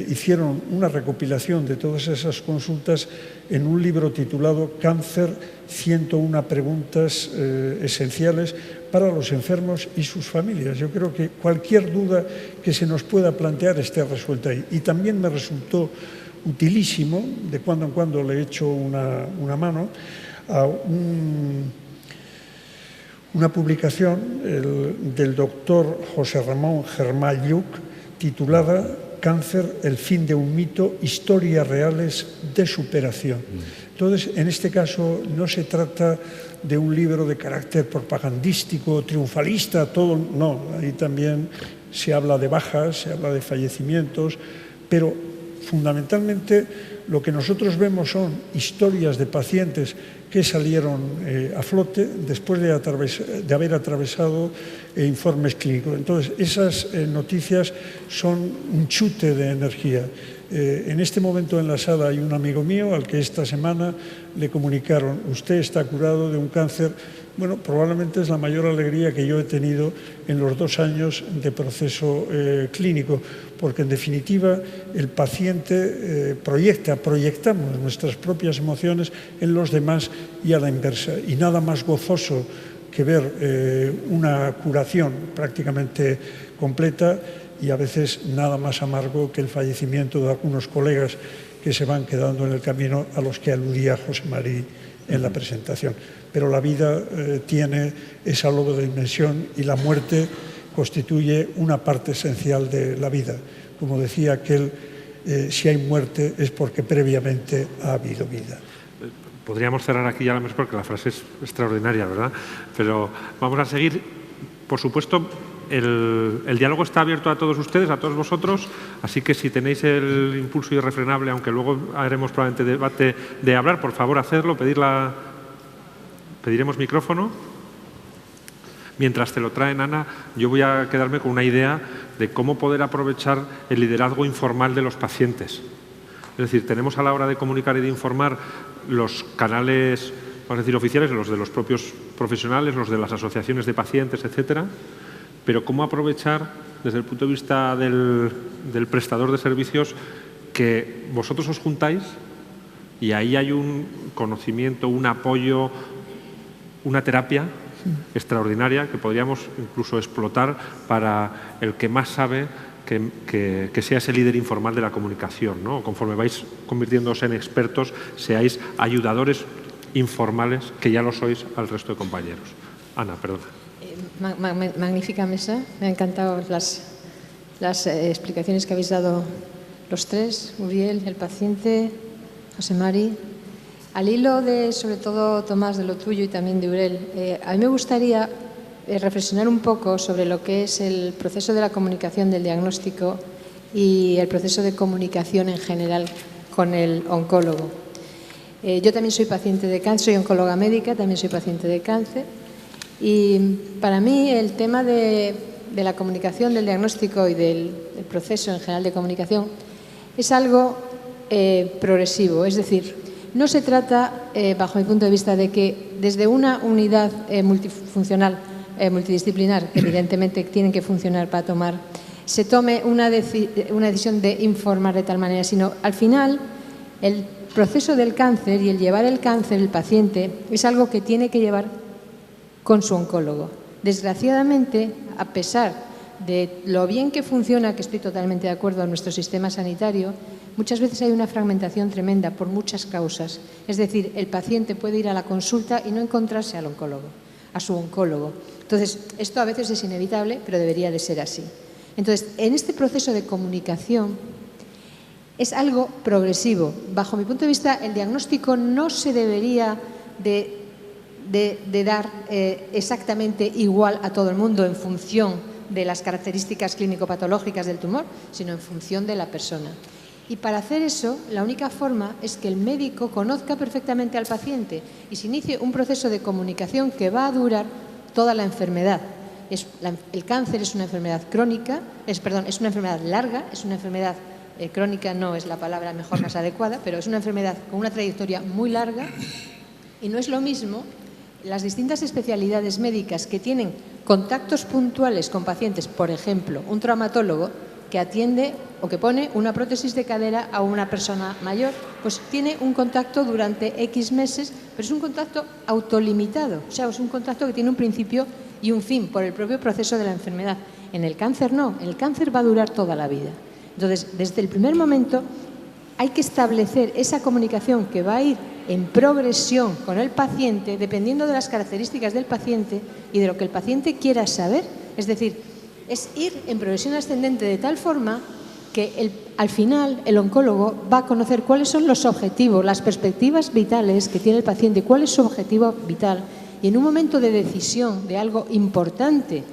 hicieron una recopilación de todas esas consultas en un libro titulado Cáncer, 101 preguntas esenciales para los enfermos y sus familias. Yo creo que cualquier duda que se nos pueda plantear esté resuelta ahí. Y también me resultó utilísimo, de cuando en cuando le echo una mano, a una publicación del doctor José Ramón Germà Lluch, titulada Cáncer, el fin de un mito, historias reales de superación. Entonces, en este caso, no se trata de un libro de carácter propagandístico, triunfalista, todo, no. Ahí también se habla de bajas, se habla de fallecimientos, pero fundamentalmente lo que nosotros vemos son historias de pacientes que salieron a flote después de haber atravesado informes clínicos. Entonces, esas noticias son un chute de energía. En este momento en la sala hay un amigo mío al que esta semana le comunicaron: usted está curado de un cáncer. Bueno, probablemente es la mayor alegría que yo he tenido en los 2 años de proceso clínico, porque en definitiva el paciente proyectamos nuestras propias emociones en los demás y a la inversa. Y nada más gozoso que ver una curación prácticamente completa, y a veces nada más amargo que el fallecimiento de algunos colegas que se van quedando en el camino, a los que aludía José María en la presentación. Pero la vida tiene esa doble dimensión y la muerte constituye una parte esencial de la vida. Como decía aquel, si hay muerte es porque previamente ha habido vida. Podríamos cerrar aquí ya a lo mejor porque la frase es extraordinaria, ¿verdad? Pero vamos a seguir. Por supuesto, el diálogo está abierto a todos ustedes, a todos vosotros, así que si tenéis el impulso irrefrenable, aunque luego haremos probablemente debate de hablar, por favor hacedlo, pediremos micrófono. Mientras te lo traen, Ana, yo voy a quedarme con una idea de cómo poder aprovechar el liderazgo informal de los pacientes. Es decir, tenemos a la hora de comunicar y de informar los canales, vamos a decir, oficiales, los de los propios profesionales, los de las asociaciones de pacientes, etcétera, pero cómo aprovechar desde el punto de vista del prestador de servicios que vosotros os juntáis y ahí hay un conocimiento, un apoyo, una terapia extraordinaria que podríamos incluso explotar para el que más sabe que sea ese líder informal de la comunicación, ¿no? Conforme vais convirtiéndose en expertos, seáis ayudadores informales, que ya lo sois al resto de compañeros. Ana, perdón. Magnífica mesa. Me han encantado las explicaciones que habéis dado los tres, Uriel, el paciente, José Mari. Al hilo de, sobre todo, Tomás, de lo tuyo y también de Uriel, a mí me gustaría reflexionar un poco sobre lo que es el proceso de la comunicación del diagnóstico y el proceso de comunicación en general con el oncólogo. Yo también soy paciente de cáncer, soy oncóloga médica, también soy paciente de cáncer. Y para mí el tema de la comunicación, del diagnóstico y del proceso en general de comunicación es algo progresivo. Es decir, no se trata, bajo mi punto de vista, de que desde una unidad multifuncional, multidisciplinar, que evidentemente tienen que funcionar para tomar, se tome una decisión de informar de tal manera, sino al final el proceso del cáncer y el llevar el cáncer, el paciente, es algo que tiene que llevar con su oncólogo. Desgraciadamente, a pesar de lo bien que funciona, que estoy totalmente de acuerdo, en nuestro sistema sanitario, muchas veces hay una fragmentación tremenda por muchas causas. Es decir, el paciente puede ir a la consulta y no encontrarse al oncólogo, a su oncólogo. Entonces, esto a veces es inevitable, pero debería de ser así. Entonces, en este proceso de comunicación es algo progresivo. Bajo mi punto de vista, el diagnóstico no se debería de dar exactamente igual a todo el mundo en función de las características clínico-patológicas del tumor, sino en función de la persona. Y para hacer eso, la única forma es que el médico conozca perfectamente al paciente y se inicie un proceso de comunicación que va a durar toda la enfermedad. El cáncer es una enfermedad crónica, es una enfermedad larga, es una enfermedad crónica, no es la palabra mejor más adecuada, pero es una enfermedad con una trayectoria muy larga y no es lo mismo las distintas especialidades médicas que tienen contactos puntuales con pacientes, por ejemplo, un traumatólogo que atiende o que pone una prótesis de cadera a una persona mayor, pues tiene un contacto durante X meses, pero es un contacto autolimitado, o sea, es un contacto que tiene un principio y un fin por el propio proceso de la enfermedad. En el cáncer no, el cáncer va a durar toda la vida. Entonces, desde el primer momento hay que establecer esa comunicación que va a ir en progresión con el paciente, dependiendo de las características del paciente y de lo que el paciente quiera saber. Es decir, es ir en progresión ascendente de tal forma que al final el oncólogo va a conocer cuáles son los objetivos, las perspectivas vitales que tiene el paciente, cuál es su objetivo vital. Y en un momento de decisión de algo importante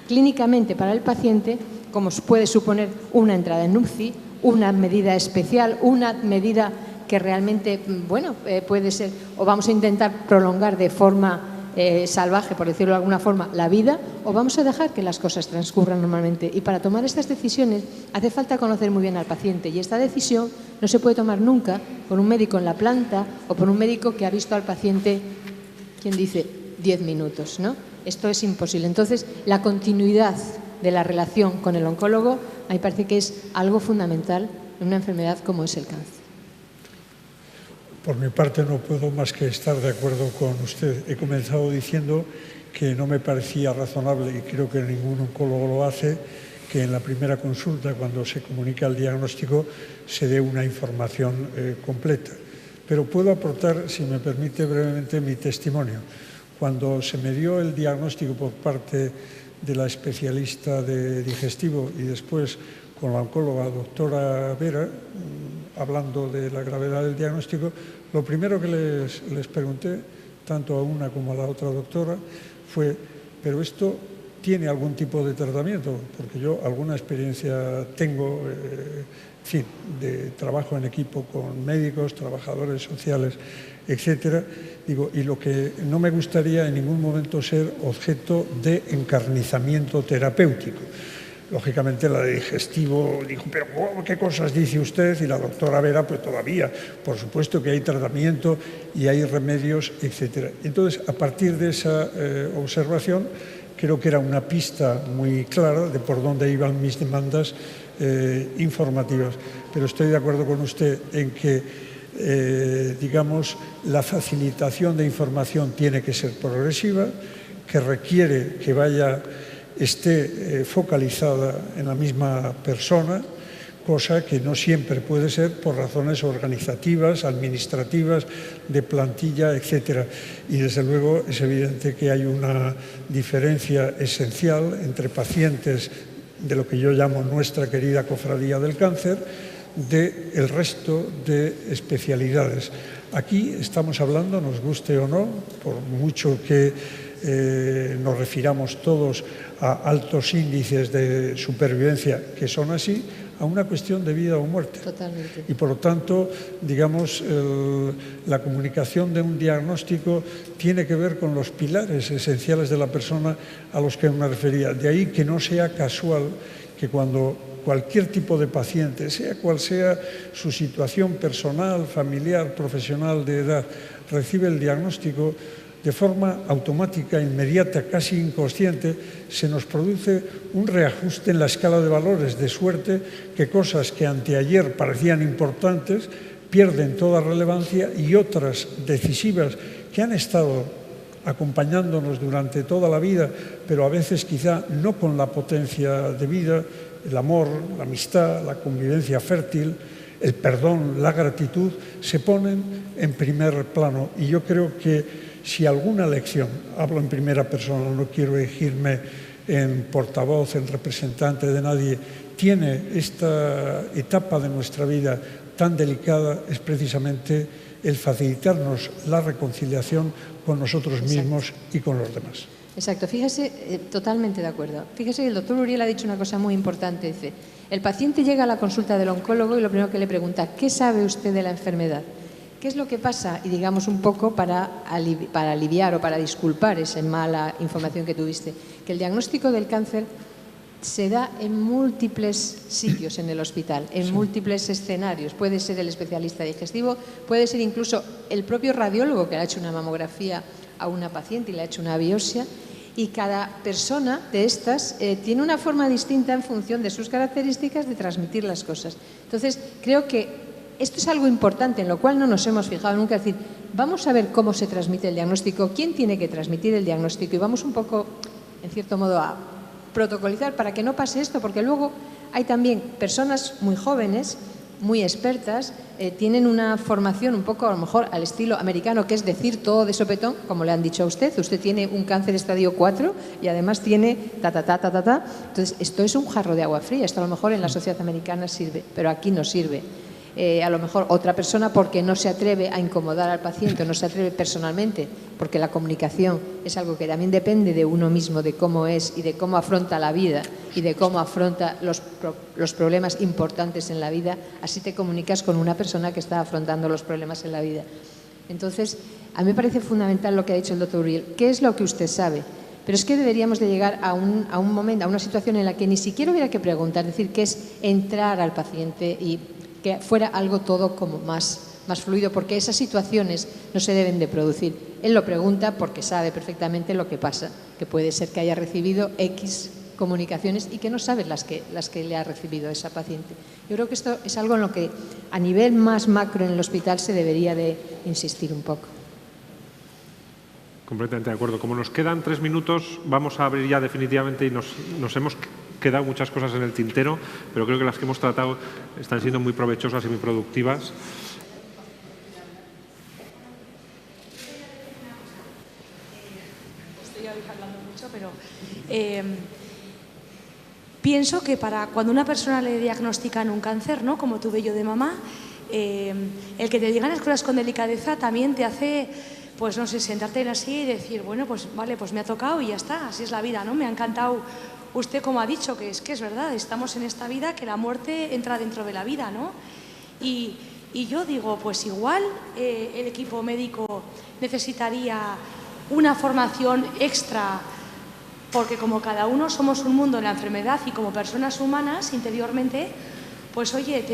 clínicamente para el paciente, como puede suponer una entrada en UCI, una medida especial, una medida que realmente, bueno, puede ser, o vamos a intentar prolongar de forma salvaje, por decirlo de alguna forma, la vida, o vamos a dejar que las cosas transcurran normalmente. Y para tomar estas decisiones hace falta conocer muy bien al paciente, y esta decisión no se puede tomar nunca por un médico en la planta o por un médico que ha visto al paciente, quien dice 10 minutos, ¿no? Esto es imposible. Entonces, la continuidad de la relación con el oncólogo, a mí me parece que es algo fundamental en una enfermedad como es el cáncer. Por mi parte no puedo más que estar de acuerdo con usted. He comenzado diciendo que no me parecía razonable, y creo que ningún oncólogo lo hace, que en la primera consulta, cuando se comunica el diagnóstico, se dé una información completa. Pero puedo aportar, si me permite brevemente, mi testimonio. Cuando se me dio el diagnóstico por parte de la especialista de digestivo y después con la oncóloga doctora Vera, hablando de la gravedad del diagnóstico, lo primero que les pregunté, tanto a una como a la otra doctora, fue: ¿pero esto tiene algún tipo de tratamiento? Porque yo alguna experiencia tengo, en fin, de trabajo en equipo con médicos, trabajadores sociales, etcétera. Digo, y lo que no me gustaría en ningún momento ser objeto de encarnizamiento terapéutico. Lógicamente la de digestivo dijo: ¿pero qué cosas dice usted? Y la doctora Vera, pues todavía, por supuesto que hay tratamiento y hay remedios, etcétera. Entonces, a partir de esa observación, creo que era una pista muy clara de por dónde iban mis demandas informativas. Pero estoy de acuerdo con usted en que digamos, la facilitación de información tiene que ser progresiva, que requiere que esté focalizada en la misma persona, cosa que no siempre puede ser por razones organizativas, administrativas, de plantilla, etcétera. Y desde luego es evidente que hay una diferencia esencial entre pacientes de lo que yo llamo nuestra querida cofradía del cáncer, del resto de especialidades. Aquí estamos hablando, nos guste o no, por mucho que nos refiramos todos a altos índices de supervivencia, que son así, a una cuestión de vida o muerte. Totalmente. Y por lo tanto, digamos, la comunicación de un diagnóstico tiene que ver con los pilares esenciales de la persona a los que me refería. De ahí que no sea casual que cuando cualquier tipo de paciente, sea cual sea su situación personal, familiar, profesional, de edad, recibe el diagnóstico, de forma automática, inmediata, casi inconsciente, se nos produce un reajuste en la escala de valores, de suerte que cosas que anteayer parecían importantes pierden toda relevancia y otras decisivas que han estado acompañándonos durante toda la vida, pero a veces quizá no con la potencia de vida, el amor, la amistad, la convivencia fértil, el perdón, la gratitud, se ponen en primer plano. Y yo creo que si alguna lección, hablo en primera persona, no quiero erigirme en portavoz, en representante de nadie, tiene esta etapa de nuestra vida tan delicada, es precisamente el facilitarnos la reconciliación con nosotros mismos y con los demás. Exacto, fíjese, totalmente de acuerdo. Fíjese, el doctor Uriel ha dicho una cosa muy importante. Dice, el paciente llega a la consulta del oncólogo y lo primero que le pregunta, ¿qué sabe usted de la enfermedad? ¿Qué es lo que pasa? Y digamos un poco para aliviar o para disculpar esa mala información que tuviste. Que el diagnóstico del cáncer se da en múltiples sitios en el hospital, en múltiples escenarios. Puede ser el especialista digestivo, puede ser incluso el propio radiólogo que le ha hecho una mamografía a una paciente y le ha hecho una biopsia, y cada persona de estas tiene una forma distinta en función de sus características de transmitir las cosas. Entonces, creo que esto es algo importante en lo cual no nos hemos fijado nunca, es decir, vamos a ver cómo se transmite el diagnóstico, quién tiene que transmitir el diagnóstico, y vamos un poco, en cierto modo, a protocolizar para que no pase esto, porque luego hay también personas muy jóvenes, muy expertas, tienen una formación un poco a lo mejor al estilo americano, que es decir todo de sopetón, como le han dicho a usted. Usted tiene un cáncer estadio 4 y además tiene ta. Entonces, esto es un jarro de agua fría. Esto a lo mejor en la sociedad americana sirve, pero aquí no sirve. A lo mejor otra persona porque no se atreve a incomodar al paciente, no se atreve personalmente, porque la comunicación es algo que también depende de uno mismo, de cómo es y de cómo afronta la vida y de cómo afronta los problemas importantes en la vida. Así te comunicas con una persona que está afrontando los problemas en la vida. Entonces, a mí me parece fundamental lo que ha dicho el doctor Uriel. ¿Qué es lo que usted sabe? Pero es que deberíamos de llegar a un momento, a una situación en la que ni siquiera hubiera que preguntar, es decir, que es entrar al paciente y que fuera algo todo como más fluido, porque esas situaciones no se deben de producir. Él lo pregunta porque sabe perfectamente lo que pasa, que puede ser que haya recibido X comunicaciones y que no sabe las que le ha recibido esa paciente. Yo creo que esto es algo en lo que a nivel más macro en el hospital se debería de insistir un poco. Completamente de acuerdo. Como nos quedan 3 minutos, vamos a abrir ya definitivamente y nos hemos quedado muchas cosas en el tintero, pero creo que las que hemos tratado están siendo muy provechosas y muy productivas. Estoy hablando mucho, pero pienso que para cuando una persona le diagnostican un cáncer, ¿no?, como tuve yo de mamá, el que te digan las cosas con delicadeza también te hace, pues no sé, sentarte en la silla y decir, bueno, pues vale, pues me ha tocado y ya está, así es la vida, ¿no? Me ha encantado usted como ha dicho, que es verdad, estamos en esta vida, que la muerte entra dentro de la vida, ¿no? Y yo digo, pues igual el equipo médico necesitaría una formación extra, porque como cada uno somos un mundo en la enfermedad y como personas humanas interiormente, pues oye,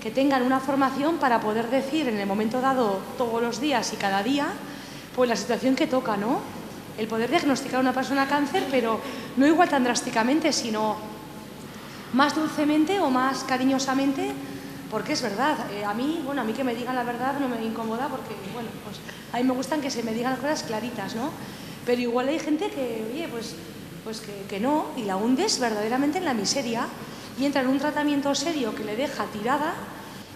que tengan una formación para poder decir en el momento dado, todos los días y cada día, pues la situación que toca, ¿no? El poder diagnosticar a una persona cáncer, pero no igual tan drásticamente, sino más dulcemente o más cariñosamente, porque es verdad. A mí que me digan la verdad no me incomoda, porque, bueno, pues a mí me gustan que se me digan las cosas claritas, ¿no? Pero igual hay gente que, oye, pues que no, y la hundes verdaderamente en la miseria y entra en un tratamiento serio que le deja tirada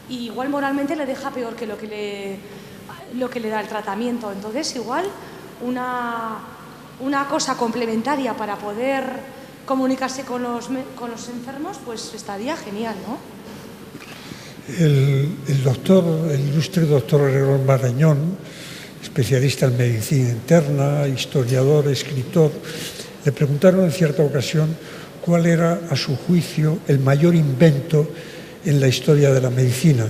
y igual moralmente le deja peor que lo que le da el tratamiento. Entonces, igual una cosa complementaria para poder comunicarse con los enfermos, pues estaría genial, ¿no? El ilustre doctor Herrero Marañón, especialista en medicina interna, historiador, escritor, le preguntaron en cierta ocasión cuál era, a su juicio, el mayor invento en la historia de la medicina.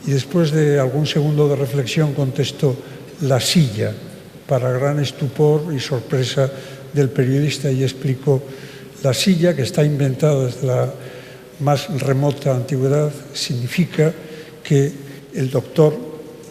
Y después de algún segundo de reflexión contestó: la silla, para gran estupor y sorpresa del periodista, y explicó: la silla, que está inventada desde la más remota antigüedad, significa que el doctor,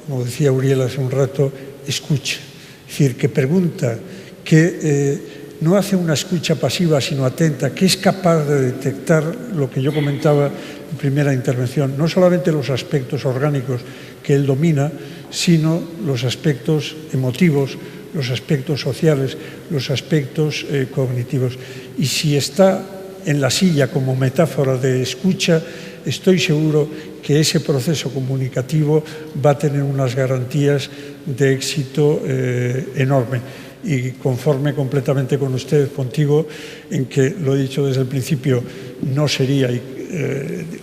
como decía Uriel hace un rato, escucha. Es decir, que pregunta, que no hace una escucha pasiva sino atenta, que es capaz de detectar lo que yo comentaba en primera intervención, no solamente los aspectos orgánicos que él domina, sino los aspectos emotivos, los aspectos sociales, los aspectos cognitivos. Y si está en la silla como metáfora de escucha, estoy seguro que ese proceso comunicativo va a tener unas garantías de éxito enorme. Y conforme completamente con usted, contigo, en que lo he dicho desde el principio, no sería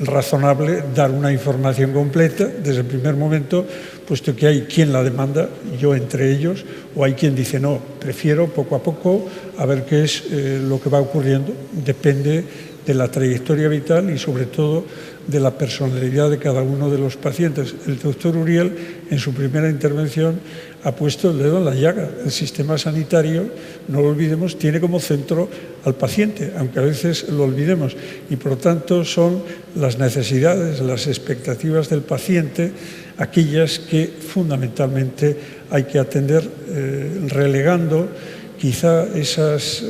razonable dar una información completa desde el primer momento, puesto que hay quien la demanda, yo entre ellos, o hay quien dice no, prefiero poco a poco a ver qué es lo que va ocurriendo. Depende de la trayectoria vital y sobre todo de la personalidad de cada uno de los pacientes. El doctor Uriel, en su primera intervención, ha puesto el dedo en la llaga. El sistema sanitario, no lo olvidemos, tiene como centro al paciente, aunque a veces lo olvidemos. Y por lo tanto son las necesidades, las expectativas del paciente, aquellas que fundamentalmente hay que atender, relegando quizá esas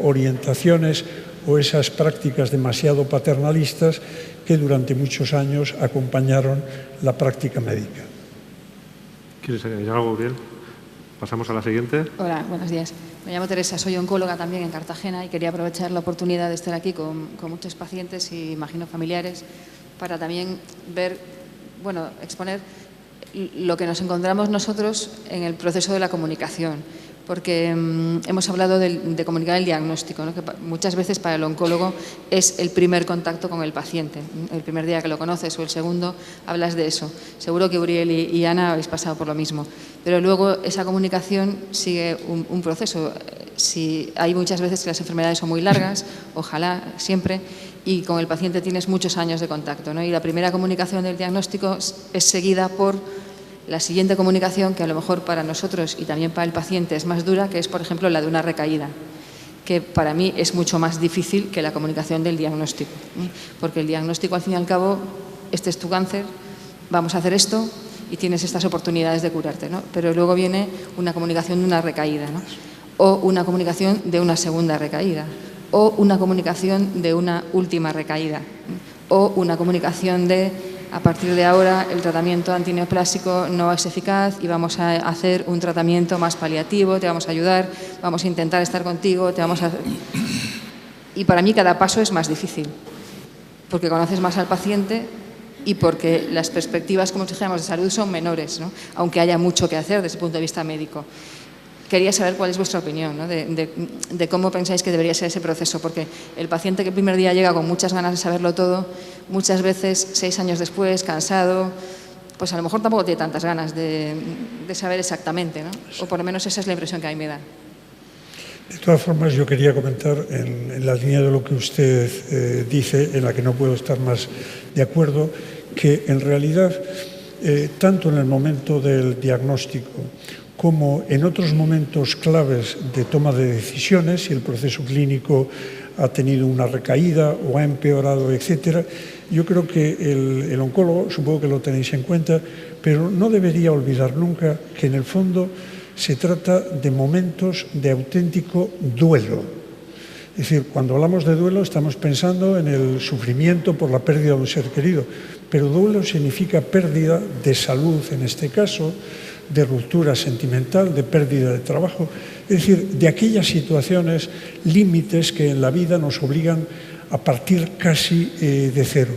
orientaciones o esas prácticas demasiado paternalistas que durante muchos años acompañaron la práctica médica. ¿Quieres añadir algo, Uriel? Pasamos a la siguiente. Hola, buenos días. Me llamo Teresa, soy oncóloga también en Cartagena y quería aprovechar la oportunidad de estar aquí con muchos pacientes y imagino familiares para también ver, bueno, exponer lo que nos encontramos nosotros en el proceso de la comunicación. Porque hemos hablado de comunicar el diagnóstico, ¿no? Que muchas veces para el oncólogo es el primer contacto con el paciente. El primer día que lo conoces o el segundo hablas de eso. Seguro que Uriel y Ana habéis pasado por lo mismo. Pero luego esa comunicación sigue un proceso. Hay muchas veces que las enfermedades son muy largas, ojalá siempre, y con el paciente tienes muchos años de contacto, ¿no? Y la primera comunicación del diagnóstico es seguida por la siguiente comunicación, que a lo mejor para nosotros y también para el paciente es más dura, que es, por ejemplo, la de una recaída, que para mí es mucho más difícil que la comunicación del diagnóstico, porque el diagnóstico, al fin y al cabo, este es tu cáncer, vamos a hacer esto y tienes estas oportunidades de curarte, ¿no? Pero luego viene una comunicación de una recaída, ¿no? O una comunicación de una segunda recaída, o una comunicación de una última recaída, o una comunicación de: a partir de ahora el tratamiento antineoplásico no es eficaz y vamos a hacer un tratamiento más paliativo, te vamos a ayudar, vamos a intentar estar contigo, Y para mí cada paso es más difícil, porque conoces más al paciente y porque las perspectivas, como dijéramos, de salud son menores, ¿no? Aunque haya mucho que hacer desde el punto de vista médico. Quería saber cuál es vuestra opinión, ¿no? de cómo pensáis que debería ser ese proceso, porque el paciente que el primer día llega con muchas ganas de saberlo todo, muchas veces 6 años después, cansado, pues a lo mejor tampoco tiene tantas ganas de saber exactamente, ¿no? O por lo menos esa es la impresión que a mí me da. De todas formas, yo quería comentar en la línea de lo que usted dice, en la que no puedo estar más de acuerdo, que en realidad, tanto en el momento del diagnóstico como en otros momentos claves de toma de decisiones, si el proceso clínico ha tenido una recaída o ha empeorado, etcétera, yo creo que el oncólogo, supongo que lo tenéis en cuenta, pero no debería olvidar nunca que en el fondo se trata de momentos de auténtico duelo. Es decir, cuando hablamos de duelo estamos pensando en el sufrimiento por la pérdida de un ser querido, pero duelo significa pérdida de salud, en este caso, de ruptura sentimental, de pérdida de trabajo, es decir, de aquellas situaciones límites que en la vida nos obligan a partir casi de cero.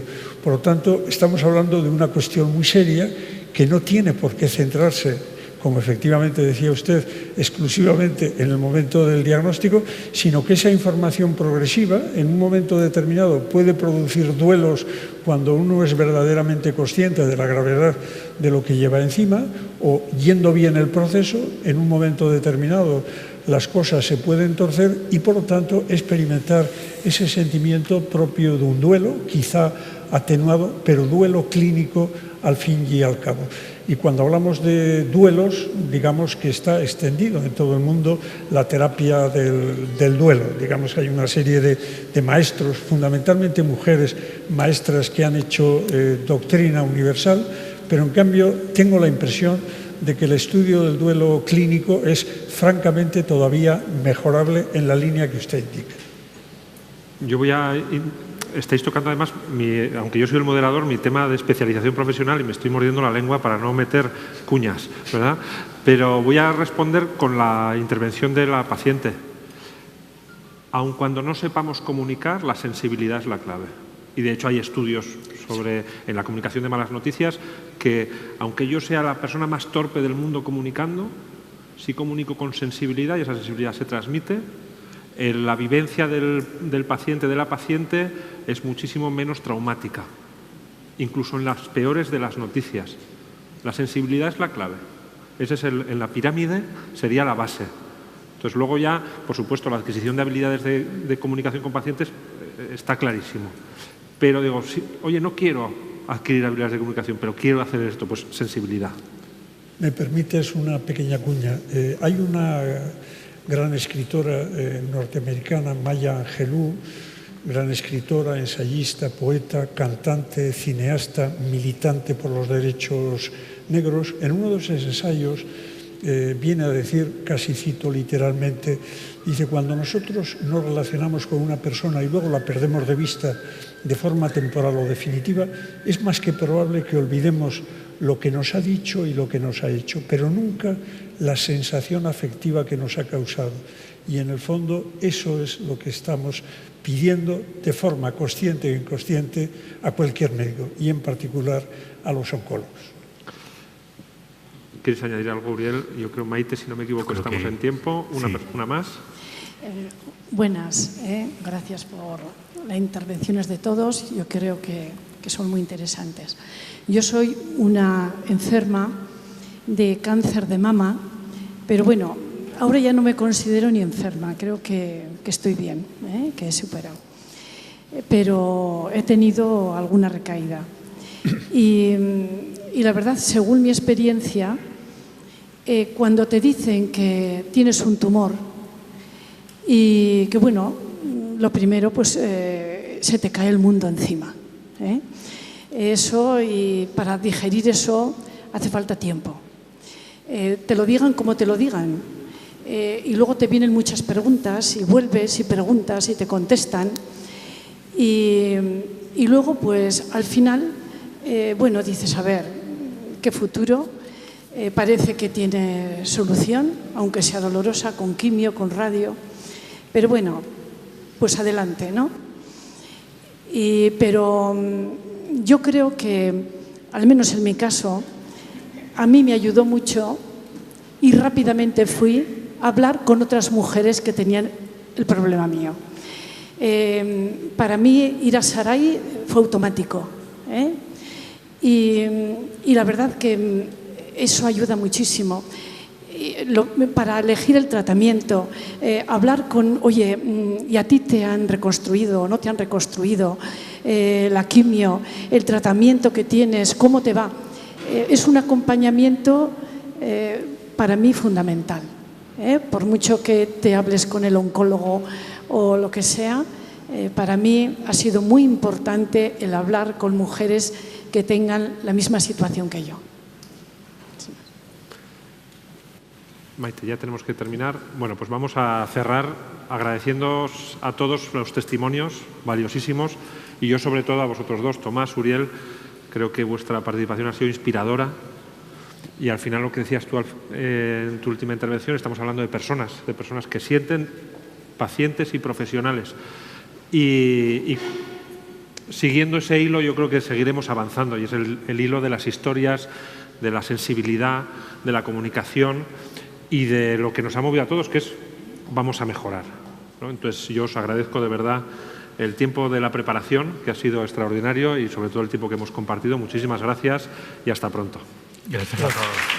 Por lo tanto, estamos hablando de una cuestión muy seria que no tiene por qué centrarse, como efectivamente decía usted, exclusivamente en el momento del diagnóstico, sino que esa información progresiva en un momento determinado puede producir duelos cuando uno es verdaderamente consciente de la gravedad de lo que lleva encima, o yendo bien el proceso, en un momento determinado las cosas se pueden torcer y por lo tanto experimentar ese sentimiento propio de un duelo, quizá atenuado, pero duelo clínico al fin y al cabo. Y cuando hablamos de duelos, digamos que está extendido en todo el mundo la terapia del duelo. Digamos que hay una serie de maestros, fundamentalmente mujeres maestras, que han hecho doctrina universal, pero en cambio tengo la impresión de que el estudio del duelo clínico es francamente todavía mejorable en la línea que usted indica. Estáis tocando además, aunque yo soy el moderador, mi tema de especialización profesional y me estoy mordiendo la lengua para no meter cuñas, ¿verdad? Pero voy a responder con la intervención de la paciente. Aun cuando no sepamos comunicar, la sensibilidad es la clave. Y de hecho hay estudios en la comunicación de malas noticias que, aunque yo sea la persona más torpe del mundo comunicando, sí comunico con sensibilidad y esa sensibilidad se transmite. La vivencia del paciente, de la paciente, es muchísimo menos traumática, incluso en las peores de las noticias. La sensibilidad es la clave. Ese es en la pirámide sería la base. Entonces, luego ya, por supuesto, la adquisición de habilidades de comunicación con pacientes está clarísimo. Pero digo, sí, oye, no quiero adquirir habilidades de comunicación, pero quiero hacer esto, pues sensibilidad. ¿Me permites una pequeña cuña? Hay una gran escritora norteamericana, Maya Angelou, gran escritora, ensayista, poeta, cantante, cineasta, militante por los derechos negros. En uno de esos ensayos viene a decir, casi cito literalmente, dice: cuando nosotros nos relacionamos con una persona y luego la perdemos de vista de forma temporal o definitiva, es más que probable que olvidemos lo que nos ha dicho y lo que nos ha hecho, pero nunca la sensación afectiva que nos ha causado. Y en el fondo eso es lo que estamos pidiendo de forma consciente o inconsciente a cualquier médico y en particular a los oncólogos. ¿Quieres añadir algo, Uriel? Yo creo, Maite, si no me equivoco, estamos en tiempo. Una más. Buenas, gracias por las intervenciones de todos. Yo creo que son muy interesantes. Yo soy una enferma de cáncer de mama, pero bueno, ahora ya no me considero ni enferma, creo que estoy bien, que he superado. Pero he tenido alguna recaída. Y la verdad, según mi experiencia, cuando te dicen que tienes un tumor y que, bueno, lo primero, pues se te cae el mundo encima. Eso, y para digerir eso hace falta tiempo. Te lo digan como te lo digan. Y luego te vienen muchas preguntas y vuelves y preguntas y te contestan. Y luego, pues al final, bueno, dices, a ver, ¿qué futuro? Parece que tiene solución, aunque sea dolorosa, con quimio, con radio. Pero bueno, pues adelante, ¿no? Pero yo creo que, al menos en mi caso, a mí me ayudó mucho y rápidamente fui a hablar con otras mujeres que tenían el problema mío. Para mí ir a Sarai fue automático. Y la verdad que eso ayuda muchísimo. Para elegir el tratamiento, hablar con, oye, ¿y a ti te han reconstruido o no te han reconstruido la quimio, el tratamiento que tienes, cómo te va? Es un acompañamiento para mí fundamental. Por mucho que te hables con el oncólogo o lo que sea, para mí ha sido muy importante el hablar con mujeres que tengan la misma situación que yo. Maite, ya tenemos que terminar. Bueno, pues vamos a cerrar agradeciéndoos a todos los testimonios valiosísimos y yo sobre todo a vosotros dos, Tomás, Uriel. Creo que vuestra participación ha sido inspiradora y al final lo que decías tú en tu última intervención, estamos hablando de personas que sienten, pacientes y profesionales. Y siguiendo ese hilo yo creo que seguiremos avanzando y es el hilo de las historias, de la sensibilidad, de la comunicación y de lo que nos ha movido a todos, que es vamos a mejorar, ¿no? Entonces yo os agradezco de verdad el tiempo de la preparación, que ha sido extraordinario, y sobre todo el tiempo que hemos compartido. Muchísimas gracias y hasta pronto. Gracias a todos.